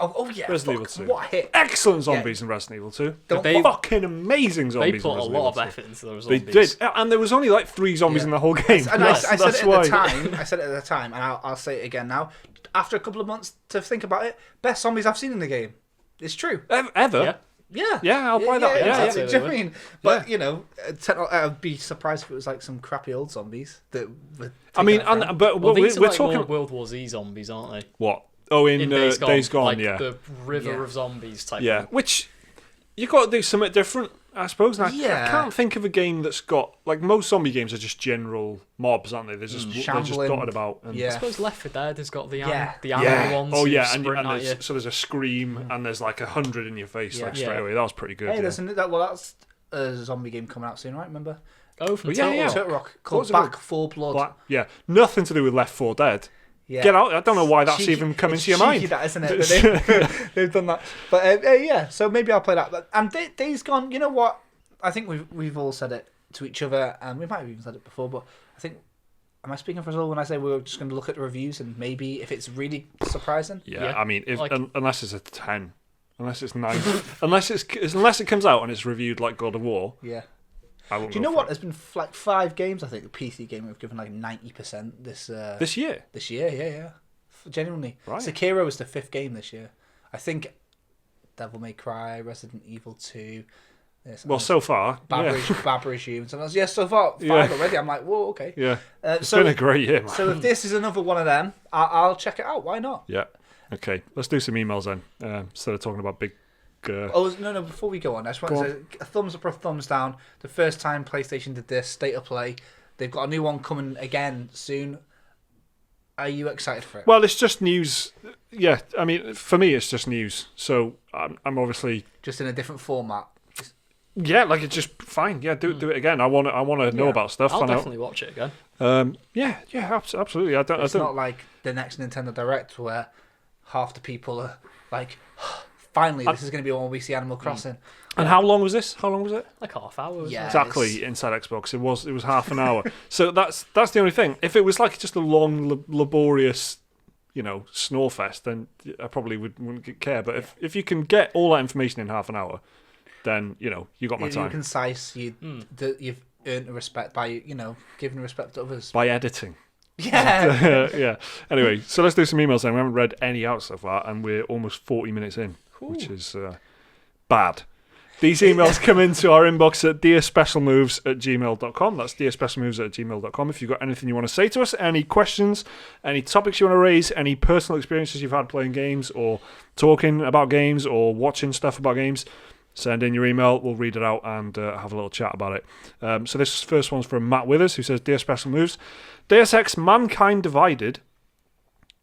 Oh yeah, Resident Evil 2. What a hit! Excellent zombies in Resident Evil 2. They fucking amazing zombies. They put a lot of effort into those zombies. They did, and there was only like 3 zombies in the whole game. And I said it at the time, and I'll say it again now. After a couple of months to think about it, best zombies I've seen in the game. It's true. Ever? Yeah, I'll buy that. Yeah. Do you know what I mean? But I'd be surprised if it was like some crappy old zombies that. We're talking more World War Z zombies, aren't they? What? Oh, in Days Gone, like the river of zombies type. Yeah, thing. Which you got to do something different, I suppose. And I can't think of a game that's got like most zombie games are just general mobs, aren't they? They're just dotted about. And I suppose Left 4 Dead has got the animal ones. Oh yeah, and so there's a scream and there's like 100 in your face straight away. That was pretty good. Hey, that's a zombie game coming out soon, right? Remember? Oh, from Turtle Rock called Back 4 Blood. Yeah, nothing to do with Left 4 Dead. Yeah. Get out! I don't know why that's even come into your mind. That, isn't it? They've done that, but so maybe I'll play that. But Days Gone. You know what? I think we've all said it to each other, and we might have even said it before. But I think, am I speaking for us all when I say we're just going to look at the reviews and maybe if it's really surprising? Yeah. I mean, unless it's a 10, unless it's 9, unless it comes out and it's reviewed like God of War. Yeah. Do you know what? There's been like 5 games, I think, the PC game we've given like 90% this year. This year, yeah. Genuinely. Right. Sekiro was the 5th game this year. I think Devil May Cry, Resident Evil 2. So far. Baba Resume and something else. Yeah, so far 5 already. I'm like, whoa, okay. Yeah. It's been a great year, man. So if this is another one of them, I'll check it out. Why not? Yeah. Okay, let's do some emails then, instead of talking about big... No, before we go on, I just want to say a thumbs up or a thumbs down. The first time PlayStation did this, State of Play. They've got a new one coming again soon. Are you excited for it? Well, it's just news. Yeah, I mean, for me, it's just news. So I'm obviously... Just in a different format. Yeah, like it's just fine. Yeah, do it again. I want to know about stuff. I'll definitely watch it again. Yeah, absolutely. It's not like the next Nintendo Direct where half the people are like... Finally, this is going to be when we see Animal Crossing. And how long was this? How long was it? Like half hour. Yeah, exactly. Inside Xbox, it was half an hour. So that's the only thing. If it was like just a long, laborious, snore fest, then I probably wouldn't care. But if you can get all that information in half an hour, then you got my time. You're concise. You've earned respect by giving respect to others by editing. Yeah. Yeah. Anyway, so let's do some emails then. We haven't read any out so far, and we're almost 40 minutes in. Ooh. Which is bad. These emails come into our inbox at dearspecialmoves@gmail.com. That's dearspecialmoves@gmail.com. If you've got anything you want to say to us, any questions, any topics you want to raise, any personal experiences you've had playing games or talking about games or watching stuff about games, send in your email. We'll read it out and have a little chat about it. So this first one's from Matt Withers, who says, Dear Special Moves, Deus Ex Mankind Divided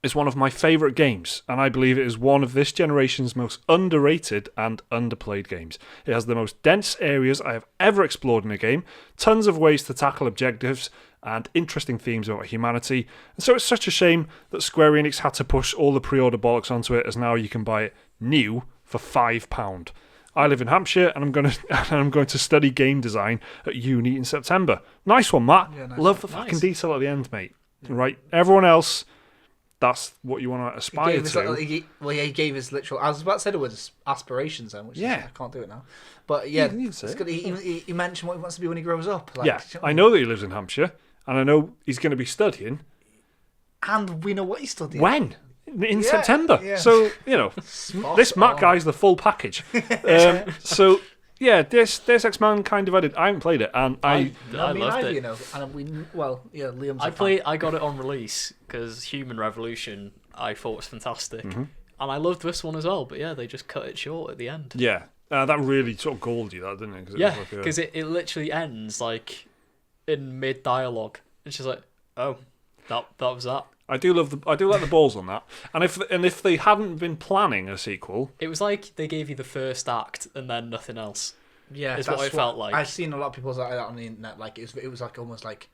is one of my favourite games, and I believe it is one of this generation's most underrated and underplayed games. It has the most dense areas I have ever explored in a game, tons of ways to tackle objectives, and interesting themes about humanity, and so it's such a shame that Square Enix had to push all the pre-order bollocks onto it, as now you can buy it new for £5. I live in Hampshire, and I'm going to study game design at uni in September. Nice one, Matt. Yeah, nice. Love the fucking detail at the end, mate. Yeah. Right, everyone else, that's what you want to aspire to. He gave his literal. I was about to say the word aspirations then, which is, I can't do it now. But yeah, it's good. He mentioned what he wants to be when he grows up. Like, I know that he lives in Hampshire, and I know he's going to be studying. And we know what he's studying. When? In September. Yeah. So, this Matt guy's the full package. So, yeah, Deus Ex Mankind Divided. I haven't played it, and I loved it. Liam's I got it on release because Human Revolution I thought was fantastic, and I loved this one as well. But yeah, they just cut it short at the end. Yeah, that really sort of galled you, that didn't it? Because it literally ends like in mid dialogue. It's just like, oh, that was that. I do like the balls on that. And if they hadn't been planning a sequel, it was like they gave you the first act and then nothing else. Yeah, is what it felt like. I've seen a lot of people say that on the internet. Like it was like almost like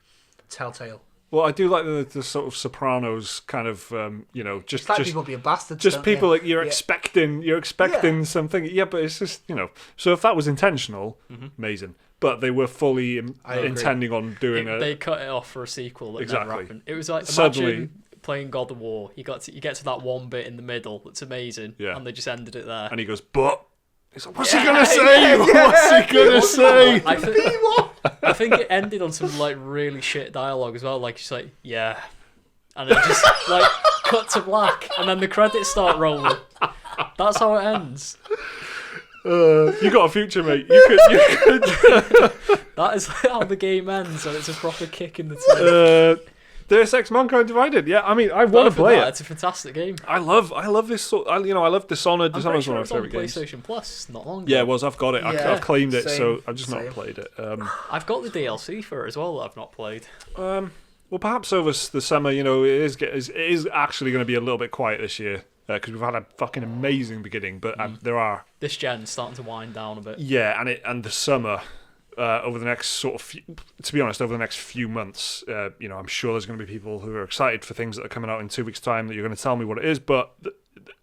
Telltale. Well, I do like the sort of Sopranos kind of, just like people being bastards. Just people like you're expecting something. Yeah, but it's just So if that was intentional, amazing. But they were fully intending on doing it. They cut it off for a sequel that never happened. It was like imagine playing God of War. You get to that one bit in the middle that's amazing, and they just ended it there. And he goes, but. He's like, what's he gonna say? What's he gonna say? I think it ended on some like really shit dialogue as well. Like just like and it just like cut to black, and then the credits start rolling. That's how it ends. You got a future, mate. You could. That is how the game ends, and it's a proper kick in the teeth. Deus Ex Mankind Divided. Yeah, I mean, I want to play it. It's a fantastic game. I love this sort. I love Dishonored. Dishonored's one of my favorite games. PlayStation Plus not long ago. Yeah, it was. I've got it. I've claimed it, so I've just not played it. I've got the DLC for it as well that I've not played. Well, perhaps over the summer, it is actually going to be a little bit quiet this year because we've had a fucking amazing beginning, but there are this gen's starting to wind down a bit. Yeah, and the summer. Over the next over the next few months, I'm sure there's going to be people who are excited for things that are coming out in 2 weeks' time that you're going to tell me what it is, but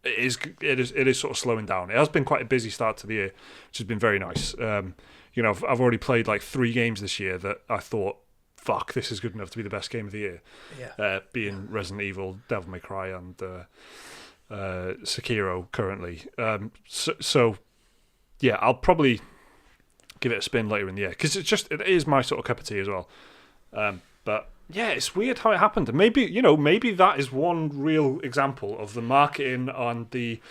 it is sort of slowing down. It has been quite a busy start to the year, which has been very nice. I've already played like 3 games this year that I thought, fuck, this is good enough to be the best game of the year. Yeah. Being Resident Evil, Devil May Cry, and Sekiro currently. I'll probably give it a spin later in the year because it is my sort of cup of tea as well. But yeah, it's weird how it happened. And maybe that is one real example of the marketing and the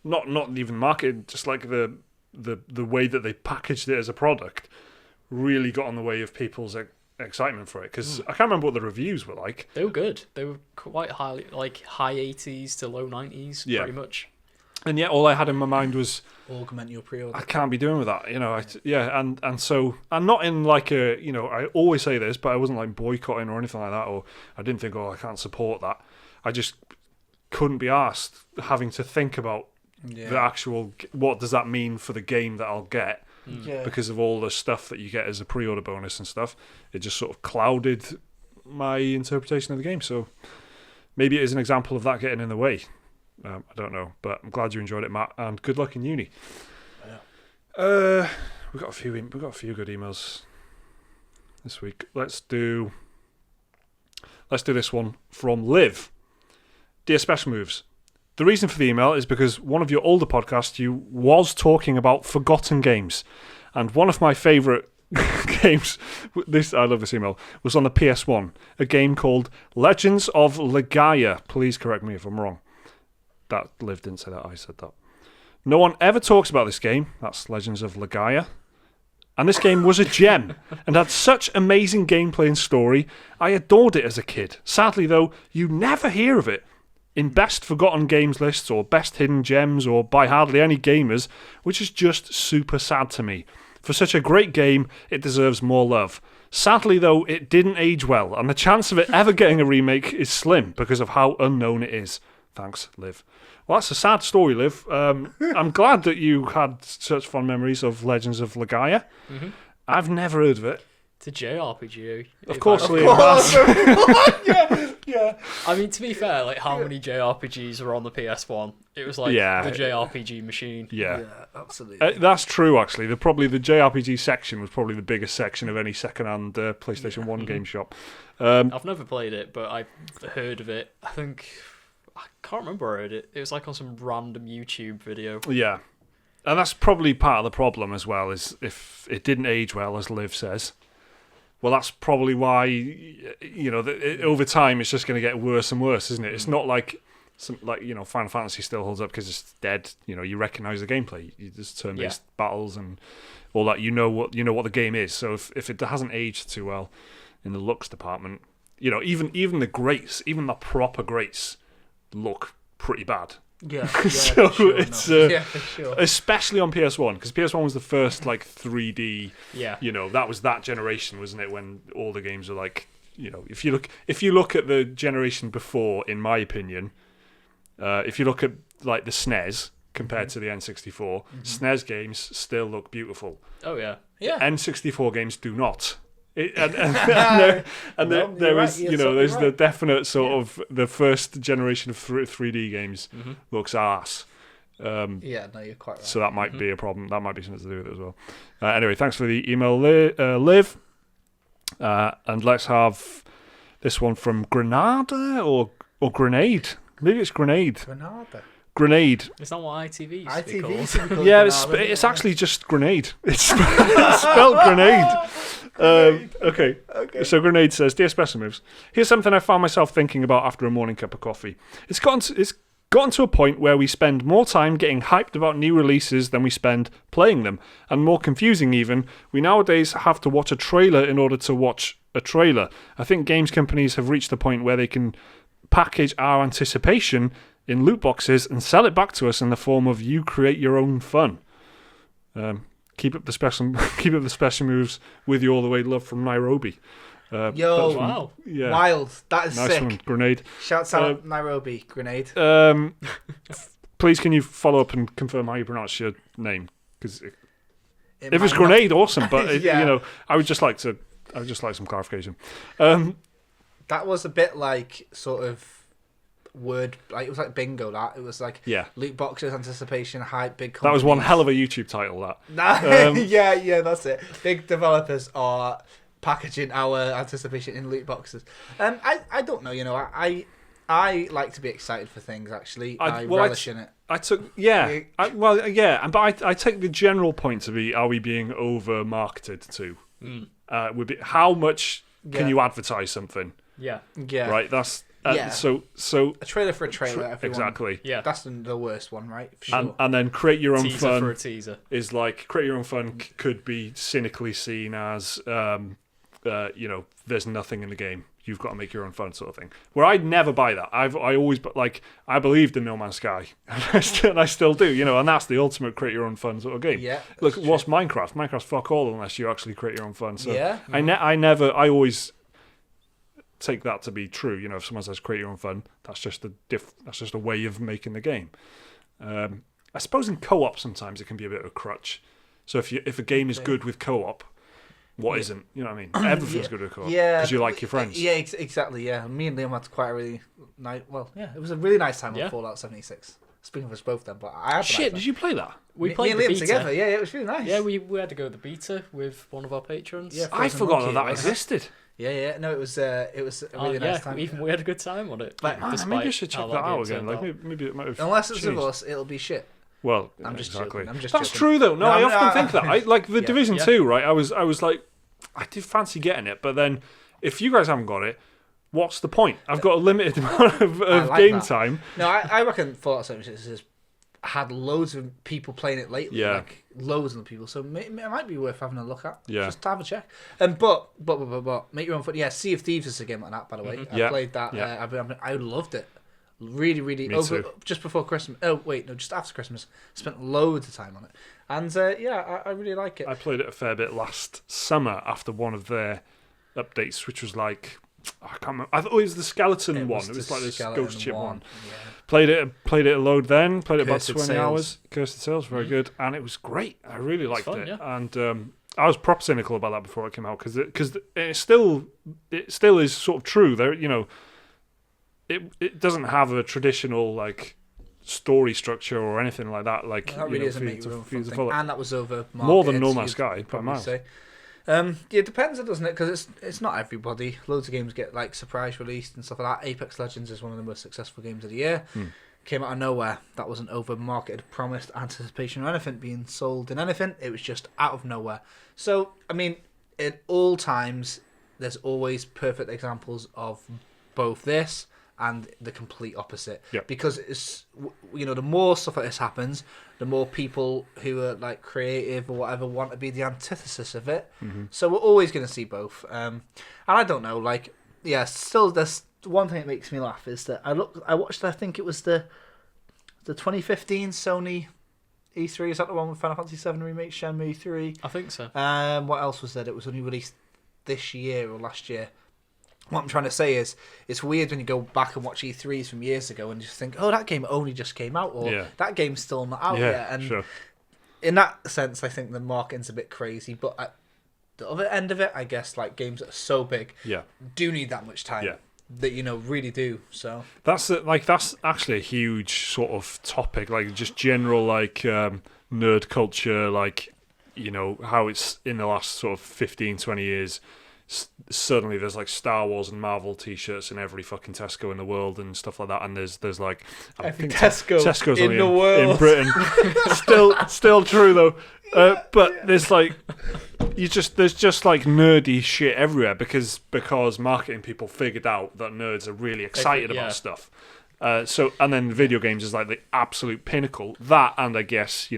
not even marketing, just like the way that they packaged it as a product really got in the way of people's excitement for it. Because I can't remember what the reviews were like. They were good. They were quite highly, like high 80s to low 90s, pretty much. And yet, all I had in my mind was augment your pre-order. I can't be doing with that, and so I'm not in like a, I always say this, but I wasn't like boycotting or anything like that, or I didn't think, I can't support that. I just couldn't be asked having to think about the actual what does that mean for the game that I'll get because of all the stuff that you get as a pre-order bonus and stuff. It just sort of clouded my interpretation of the game. So maybe it is an example of that getting in the way. I don't know, but I'm glad you enjoyed it, Matt, and good luck in uni. Yeah. We've got a few good emails this week. Let's do this one from Liv. Dear Special Moves, the reason for the email is because one of your older podcasts you was talking about forgotten games, and one of my favourite games, I love this email, was on the PS1, a game called Legends of Legaia. Please correct me if I'm wrong. That Liv didn't say that, I said that. No one ever talks about this game, that's Legends of Legaia, and this game was a gem and had such amazing gameplay and story. I adored it as a kid. Sadly though, you never hear of it in best forgotten games lists or best hidden gems or by hardly any gamers, which is just super sad to me. For such a great game, it deserves more love. Sadly though, it didn't age well, and the chance of it ever getting a remake is slim because of how unknown it is. Thanks, Liv. Well, that's a sad story, Liv. I'm glad that you had such fond memories of Legends of Legaia. Mm-hmm. I've never heard of it. It's a JRPG. Of course, yeah. I mean, to be fair, like how many JRPGs were on the PS1? It was like the JRPG machine. Yeah, absolutely. That's true. Actually, the JRPG section was probably the biggest section of any second-hand PlayStation 1 game shop. I've never played it, but I've heard of it. I can't remember where I heard it. It was like on some random YouTube video. Yeah, and that's probably part of the problem as well. Is if it didn't age well, as Liv says. Well, that's probably why, over time it's just going to get worse and worse, isn't it? It's not like Final Fantasy still holds up because it's dead. You recognise the gameplay. You just turn-based battles and all that. You know what the game is. So if it hasn't aged too well in the looks department, even the greats, even the proper greats, look pretty bad. Yeah, so sure, it's for sure. Especially on PS1 because PS1 was the first 3D. Yeah, that was that generation, wasn't it? When all the games were if you look at the generation before, in my opinion, if you look at the SNES compared to the N64, SNES games still look beautiful. Oh yeah. N64 games do not. There's the definite sort of the first generation of 3D games looks arse. You're quite right. So that might be a problem. That might be something to do with it as well. Anyway, thanks for the email, Liv. And let's have this one from Grenada or Grenade. Maybe it's Grenade. Grenade. It's not what ITV used to be called. Yeah, it's actually just Grenade. It's spelled Grenade. Okay. So Grenade says, "Dear Special Moves, here's something I found myself thinking about after a morning cup of coffee. It's gotten to a point where we spend more time getting hyped about new releases than we spend playing them, and more confusing even, we nowadays have to watch a trailer in order to watch a trailer. I think games companies have reached the point where they can package our anticipation in loot boxes and sell it back to us in the form of you create your own fun. Keep up the special moves with you all the way. Love from Nairobi." Wow. Yeah. Wild. That is nice sick. One, Grenade. Shouts out Nairobi, Grenade. Please, can you follow up and confirm how you pronounce your name? Because if it's Grenade, awesome. But I would just like some clarification. That was a bit like sort of word, like it was like bingo. That it was like loot boxes, anticipation, hype, big companies. That was one hell of a YouTube title. That. Yeah, that's it. Big developers are packaging our anticipation in loot boxes. I don't know. I like to be excited for things. Actually, I relish in it. I take the general point to be: are we being over marketed to? How much can you advertise something? Yeah. Right. That's. So a trailer for a trailer. Everyone, exactly. Yeah. That's the worst one, right? For sure. And then create your own teaser fun. For a teaser. Is like create your own fun could be cynically seen as there's nothing in the game. You've got to make your own fun, sort of thing. Where I'd never buy that. I believed in No Man's Sky, and I still do. And that's the ultimate create your own fun sort of game. Yeah. Look, what's Minecraft? Minecraft's fuck all unless you actually create your own fun. So yeah. I always take that to be true. If someone says create your own fun, that's just a way of making the game. I suppose in co-op sometimes it can be a bit of a crutch. So if a game is good with co-op, what isn't? You know what I mean? Everything's good with co-op because you like your friends. Yeah, exactly. Yeah, me and Liam had quite a really nice. Well, yeah, it was a really nice time on Fallout 76. Speaking of us both, then, but I had did you play that? We played me and the Liam beta together. Yeah, it was really nice. Yeah, we had to go to the beta with one of our patrons. Yeah, I forgot that existed. Yeah. No, it was a really nice time. Even we had a good time on it. But maybe I should check that out again. Maybe it might have. Unless it's of us, it'll be shit. Well, I'm just exactly. joking. That's true though. No, I often think that. I like the Division 2, right? I was like, I did fancy getting it, but then if you guys haven't got it, what's the point? I've got a limited amount of game time. No, I reckon Fallout 76 has had loads of people playing it lately. Yeah. Like loads of people. So it might be worth having a look at. Yeah. Just to have a check. But make your own fun. Yeah, Sea of Thieves is a game like that, by the way. I played that. Yeah. I loved it. Really, really. Me too. Just before Christmas. Oh, wait, no, just after Christmas. Spent loads of time on it. And I really like it. I played it a fair bit last summer after one of their updates, which was like, I can't remember. I thought it was the skeleton one. It was like this ghost ship one. Yeah. Played it a load then. Played it about Cursed 20 Sails. hours. Cursed Sails, very good. And it was great. I really liked it. Yeah. And I was proper cynical about that before it came out because it still is sort of true. There, it doesn't have a traditional like story structure or anything like that. Like that really is a make your own fun thing, and that was over more than No Man's Sky by miles. It depends, doesn't it? Because it's not everybody. Loads of games get like surprise released and stuff like that. Apex Legends is one of the most successful games of the year. Came out of nowhere. That wasn't over marketed, promised anticipation or anything being sold in anything. It was just out of nowhere. So I mean, in all times, there's always perfect examples of both this and the complete opposite. Yep. Because it's the more stuff like this happens, the more people who are like creative or whatever want to be the antithesis of it. So we're always going to see both. And I don't know, like, still there's one thing that makes me laugh is that I watched, I think it was the 2015 Sony E3. Is that the one with Final Fantasy 7 Remake, Shenmue 3? I think so. What else was there? It was only released this year or last year. What I'm trying to say is, it's weird when you go back and watch E3s from years ago and just think, oh, that game only just came out, or that game's still not out yet. And in that sense, I think the marketing's a bit crazy. But at the other end of it, I guess, like games that are so big do need that much time. That really do. So that's actually a huge sort of topic, like just general like nerd culture, like how it's in the last sort of 15-20 years. Suddenly there's like Star Wars and Marvel t-shirts in every fucking Tesco in the world and stuff like that, and there's like every Tesco's in the world in Britain. still true though. But there's like there's just like nerdy shit everywhere because marketing people figured out that nerds are really excited about stuff. And then video games is like the absolute pinnacle. That, and I guess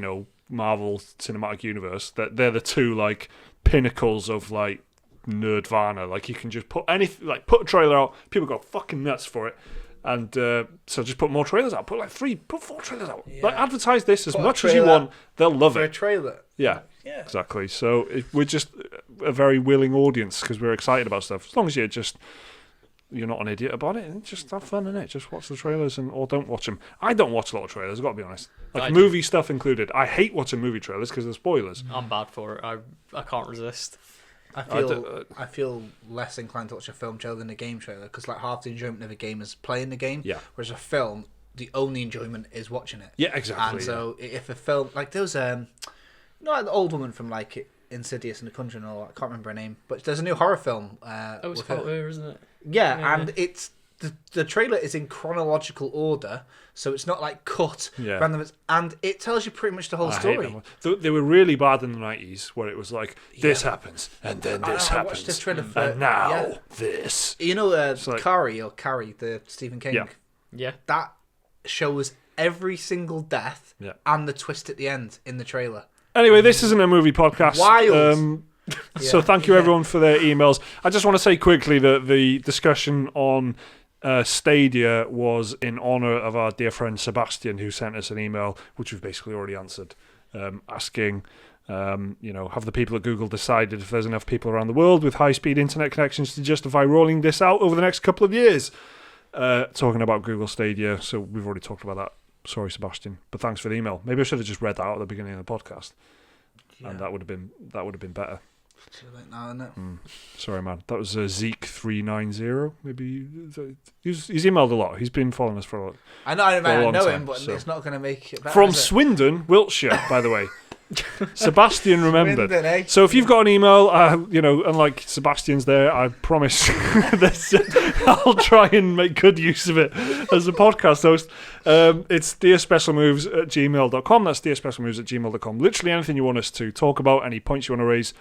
Marvel Cinematic Universe, that they're the two like pinnacles of like nerdvana. Like you can just put anything, like put a trailer out, people go fucking nuts for it, and so just put more trailers out. Put 4 trailers out. Like advertise this as much as you want. They'll love it. A trailer. Yeah, exactly. So we're just a very willing audience because we're excited about stuff. As long as you're not an idiot about it, and just have fun in it. Just watch the trailers or don't watch them. I don't watch a lot of trailers. I've got to be honest. Like movie stuff included. I hate watching movie trailers because of the spoilers. I'm bad for it. I can't resist. I feel less inclined to watch a film trailer than a game trailer because like half the enjoyment of a game is playing the game. Yeah. Whereas a film, the only enjoyment is watching it. Yeah, exactly. And so if a film like there was like the old woman from like Insidious and The Conjuring, or I can't remember her name, but there's a new horror film. It's about her, isn't it? Yeah, and it's the trailer is in chronological order, so it's not like cut random, and it tells you pretty much the whole story. They were really bad in the 90s, where it was like this happens and then this happens, I watched this trailer for, and now this. Like, Carrie, the Stephen King. Yeah. That shows every single death and the twist at the end in the trailer. Anyway, this isn't a movie podcast. Wild. So thank you everyone for their emails. I just want to say quickly that the discussion on Stadia was in honour of our dear friend Sebastian, who sent us an email, which we've basically already answered, asking, have the people at Google decided if there's enough people around the world with high-speed internet connections to justify rolling this out over the next couple of years? Talking about Google Stadia, so we've already talked about that. Sorry, Sebastian, but thanks for the email. Maybe I should have just read that out at the beginning of the podcast, and that would have been better. Too late now, isn't it? Sorry, man. That was Zeke390. Maybe he's emailed a lot. He's been following us for a lot. I know him, but it's not going to make it better. From Swindon, Wiltshire, by the way. Sebastian remembered. Swindon, eh? So if you've got an email, unlike Sebastian's there, I promise I'll try and make good use of it as a podcast host. It's dearspecialmoves@gmail.com. That's dearspecialmoves@gmail.com. Literally anything you want us to talk about, any points you want to raise,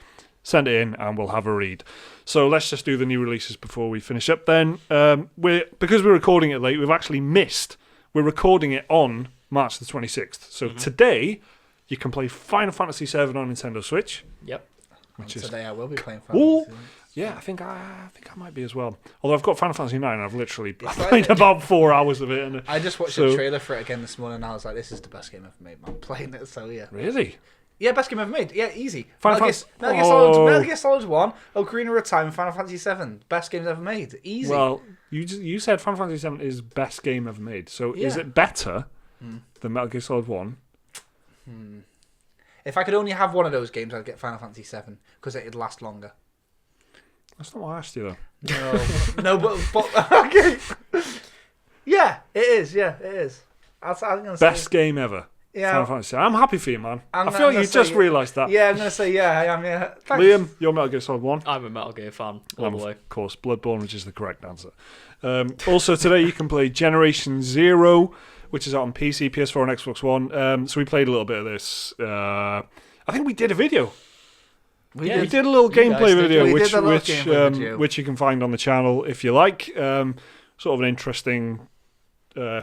send it in and we'll have a read. So let's just do the new releases before we finish up then. Because we're recording it late, we've actually missed. We're recording it on March the 26th. So today you can play Final Fantasy VII on Nintendo Switch. Yep. Today I will be playing Final Fantasy. Yeah, I think I might be as well. Although I've got Final Fantasy 9 and I've literally played about 4 hours of it. And I just watched the trailer for it again this morning and I was like, this is the best game ever made. I'm playing it, so yeah. Really? Yeah, best game ever made. Yeah, easy. Metal Gear Solid 1, Ocarina of Time, Final Fantasy 7. Best games ever made. Easy. Well, you said Final Fantasy 7 is best game ever made. So is it better than Metal Gear Solid 1? If I could only have one of those games, I'd get Final Fantasy VII because it'd last longer. That's not what I asked you though. No, but okay. Yeah, it is. Yeah, it is. I'm gonna say Best game ever. Yeah, Final Fantasy. I'm happy for you, man. I feel like you just yeah. realised that. Yeah, I'm gonna say yeah. I am. Yeah. Thanks. Liam, you're Metal Gear Solid 1. I'm a Metal Gear fan all the way. Of course, Bloodborne, which is the correct answer. Also today you can play Generation Zero, which is out on PC, PS4, and Xbox One. So we played a little bit of this. I think we did a video. We did a little gameplay video, which you can find on the channel if you like. Sort of an interesting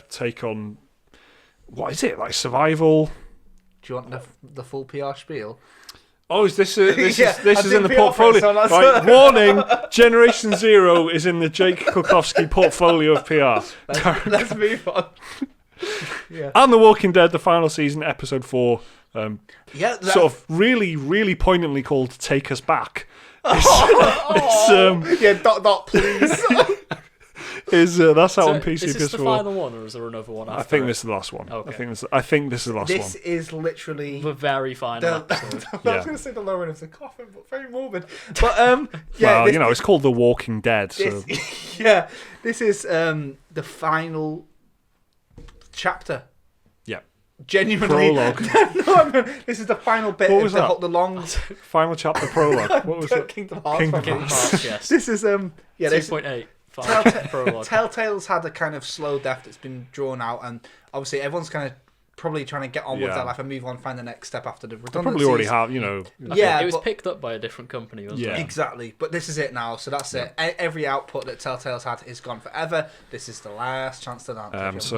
take on, what is it, like survival? Do you want the full PR spiel? Oh, is this is in the portfolio? Right, warning: Generation Zero is in the Jake Kukowski portfolio of PR. Let's move on. Yeah. And The Walking Dead, the final season, episode 4. Sort of really, really poignantly called "Take Us Back." Please. That's out on PC. Is this PS4. the final one, or is there another one? I think this is the last one. Okay. I think this is the last one. This is literally the very final episode. I was going to say the lower end of the coffin, but very morbid. But it's called The Walking Dead. So. This is the final chapter. Yeah. Genuinely. Prologue. This is the final bit What was of that? the long Final chapter prologue. What was it? Kingdom Hearts. Kingdom Hearts, yes. This is 2.8. Telltale's had a kind of slow death that's been drawn out, and obviously everyone's kind of probably trying to get on with their life and move on, find the next step after the redundancies. They probably already have, it was picked up by a different company, wasn't it? Exactly, but this is it now, so that's it. Every output that Telltale's had is gone forever. This is the last chance to dance.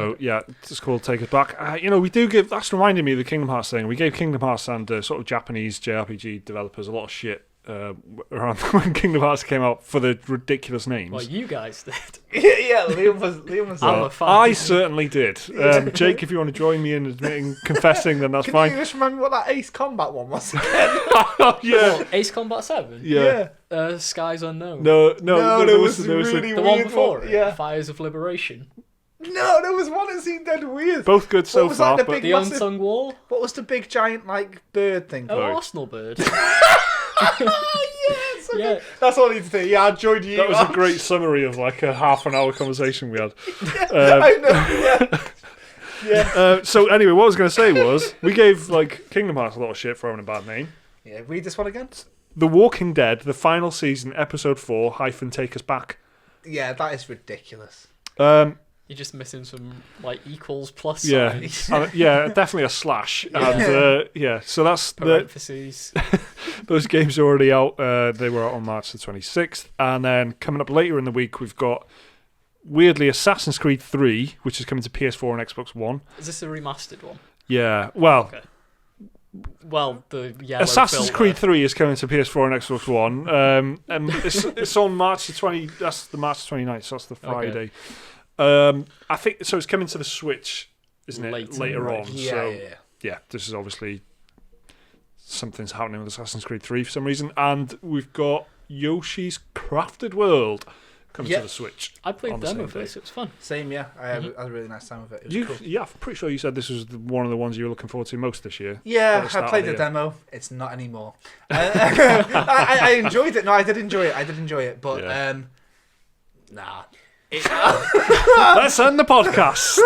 It's called Take Us Back. We do give. That's reminding me of the Kingdom Hearts thing. We gave Kingdom Hearts and sort of Japanese JRPG developers a lot of shit around when Kingdom Hearts came out for the ridiculous names. Well, you guys did. Liam was. I'm a fan. I certainly did. Jake, if you want to join me in admitting, confessing, then that's fine. Can you just remember what that Ace Combat one was again? Yeah. Ace Combat 7? Yeah. Skies Unknown. No, there was really the one weird before one. it. Yeah. Fires of Liberation. No, there was one that seemed dead weird. Both good so was far. like But The Unsung Wall. What was the big giant bird thing? Oh, Arsenal Bird. Yeah. That's all I need to say. Yeah, I joined you. that was a great summary of like a half an hour conversation we had. I know. Yeah. So anyway, what I was going to say was we gave Kingdom Hearts a lot of shit for having a bad name. Yeah. Read this one again. The Walking Dead, the final season, episode 4 - Take Us Back. Yeah, that is ridiculous. You're just missing some equals plus signs. signs. Definitely a slash. And so that's parentheses. Those games are already out. They were out on March the 26th. And then coming up later in the week, we've got, weirdly, Assassin's Creed 3, which is coming to PS4 and Xbox One. Is this a remastered one? Yeah, well... Okay. Well, the yellow Assassin's filter. Creed 3 is coming to PS4 and Xbox One. And it's on March the 20th. That's the March 29th, so that's the Friday. Okay. I think so. It's coming to the Switch, isn't it? Later on. Yeah. This is obviously something's happening with Assassin's Creed 3 for some reason, and we've got Yoshi's Crafted World coming to the Switch. I played demo for this. It was fun. Same, yeah. I had a really nice time with it. It was cool. Yeah, I'm pretty sure you said this was one of the ones you were looking forward to most this year. Yeah, I played the demo. It's not anymore. I enjoyed it. No, I did enjoy it. But nah. Let's end the podcast.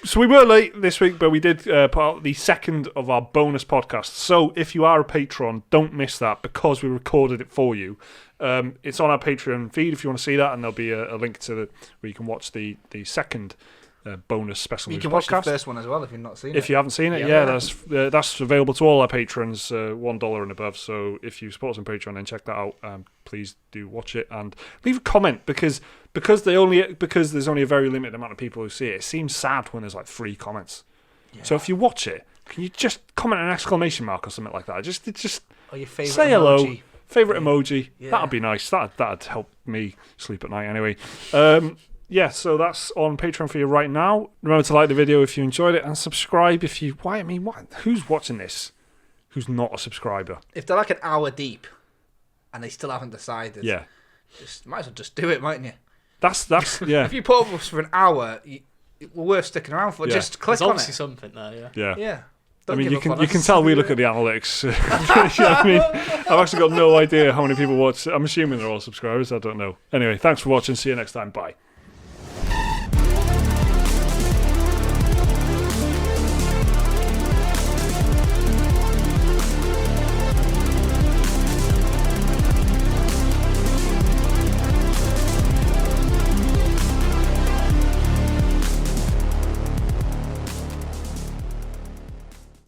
So we were late this week, but we did put out the second of our bonus podcasts. So if you are a patron, don't miss that because we recorded it for you. It's on our Patreon feed if you want to see that, and there'll be a link to where you can watch the second bonus special news podcast. You can watch the first one as well if you've not seen it. If you haven't seen it, that's available to all our patrons, $1 and above. So if you support us on Patreon, then check that out. Please do watch it and leave a comment because there's only a very limited amount of people who see it. It seems sad when there's 3 comments. Yeah. So if you watch it, can you just comment an exclamation mark or something like that? Just or your favorite say emoji. Hello. Favorite emoji. Yeah. That'd be nice. That'd help me sleep at night anyway. So that's on Patreon for you right now. Remember to like the video if you enjoyed it and subscribe if you... who's watching this who's not a subscriber? If they're an hour deep and they still haven't decided, yeah, might as well just do it, mightn't you? That's yeah. If you put up with us for an hour, worth sticking around for. Yeah. Just click There's on obviously it. something there, Yeah. I Don't mean, give you up on can us. tell we look at the analytics. You know what I mean? I've actually got no idea how many people watch. I'm assuming they're all subscribers. I don't know. Anyway, thanks for watching. See you next time. Bye.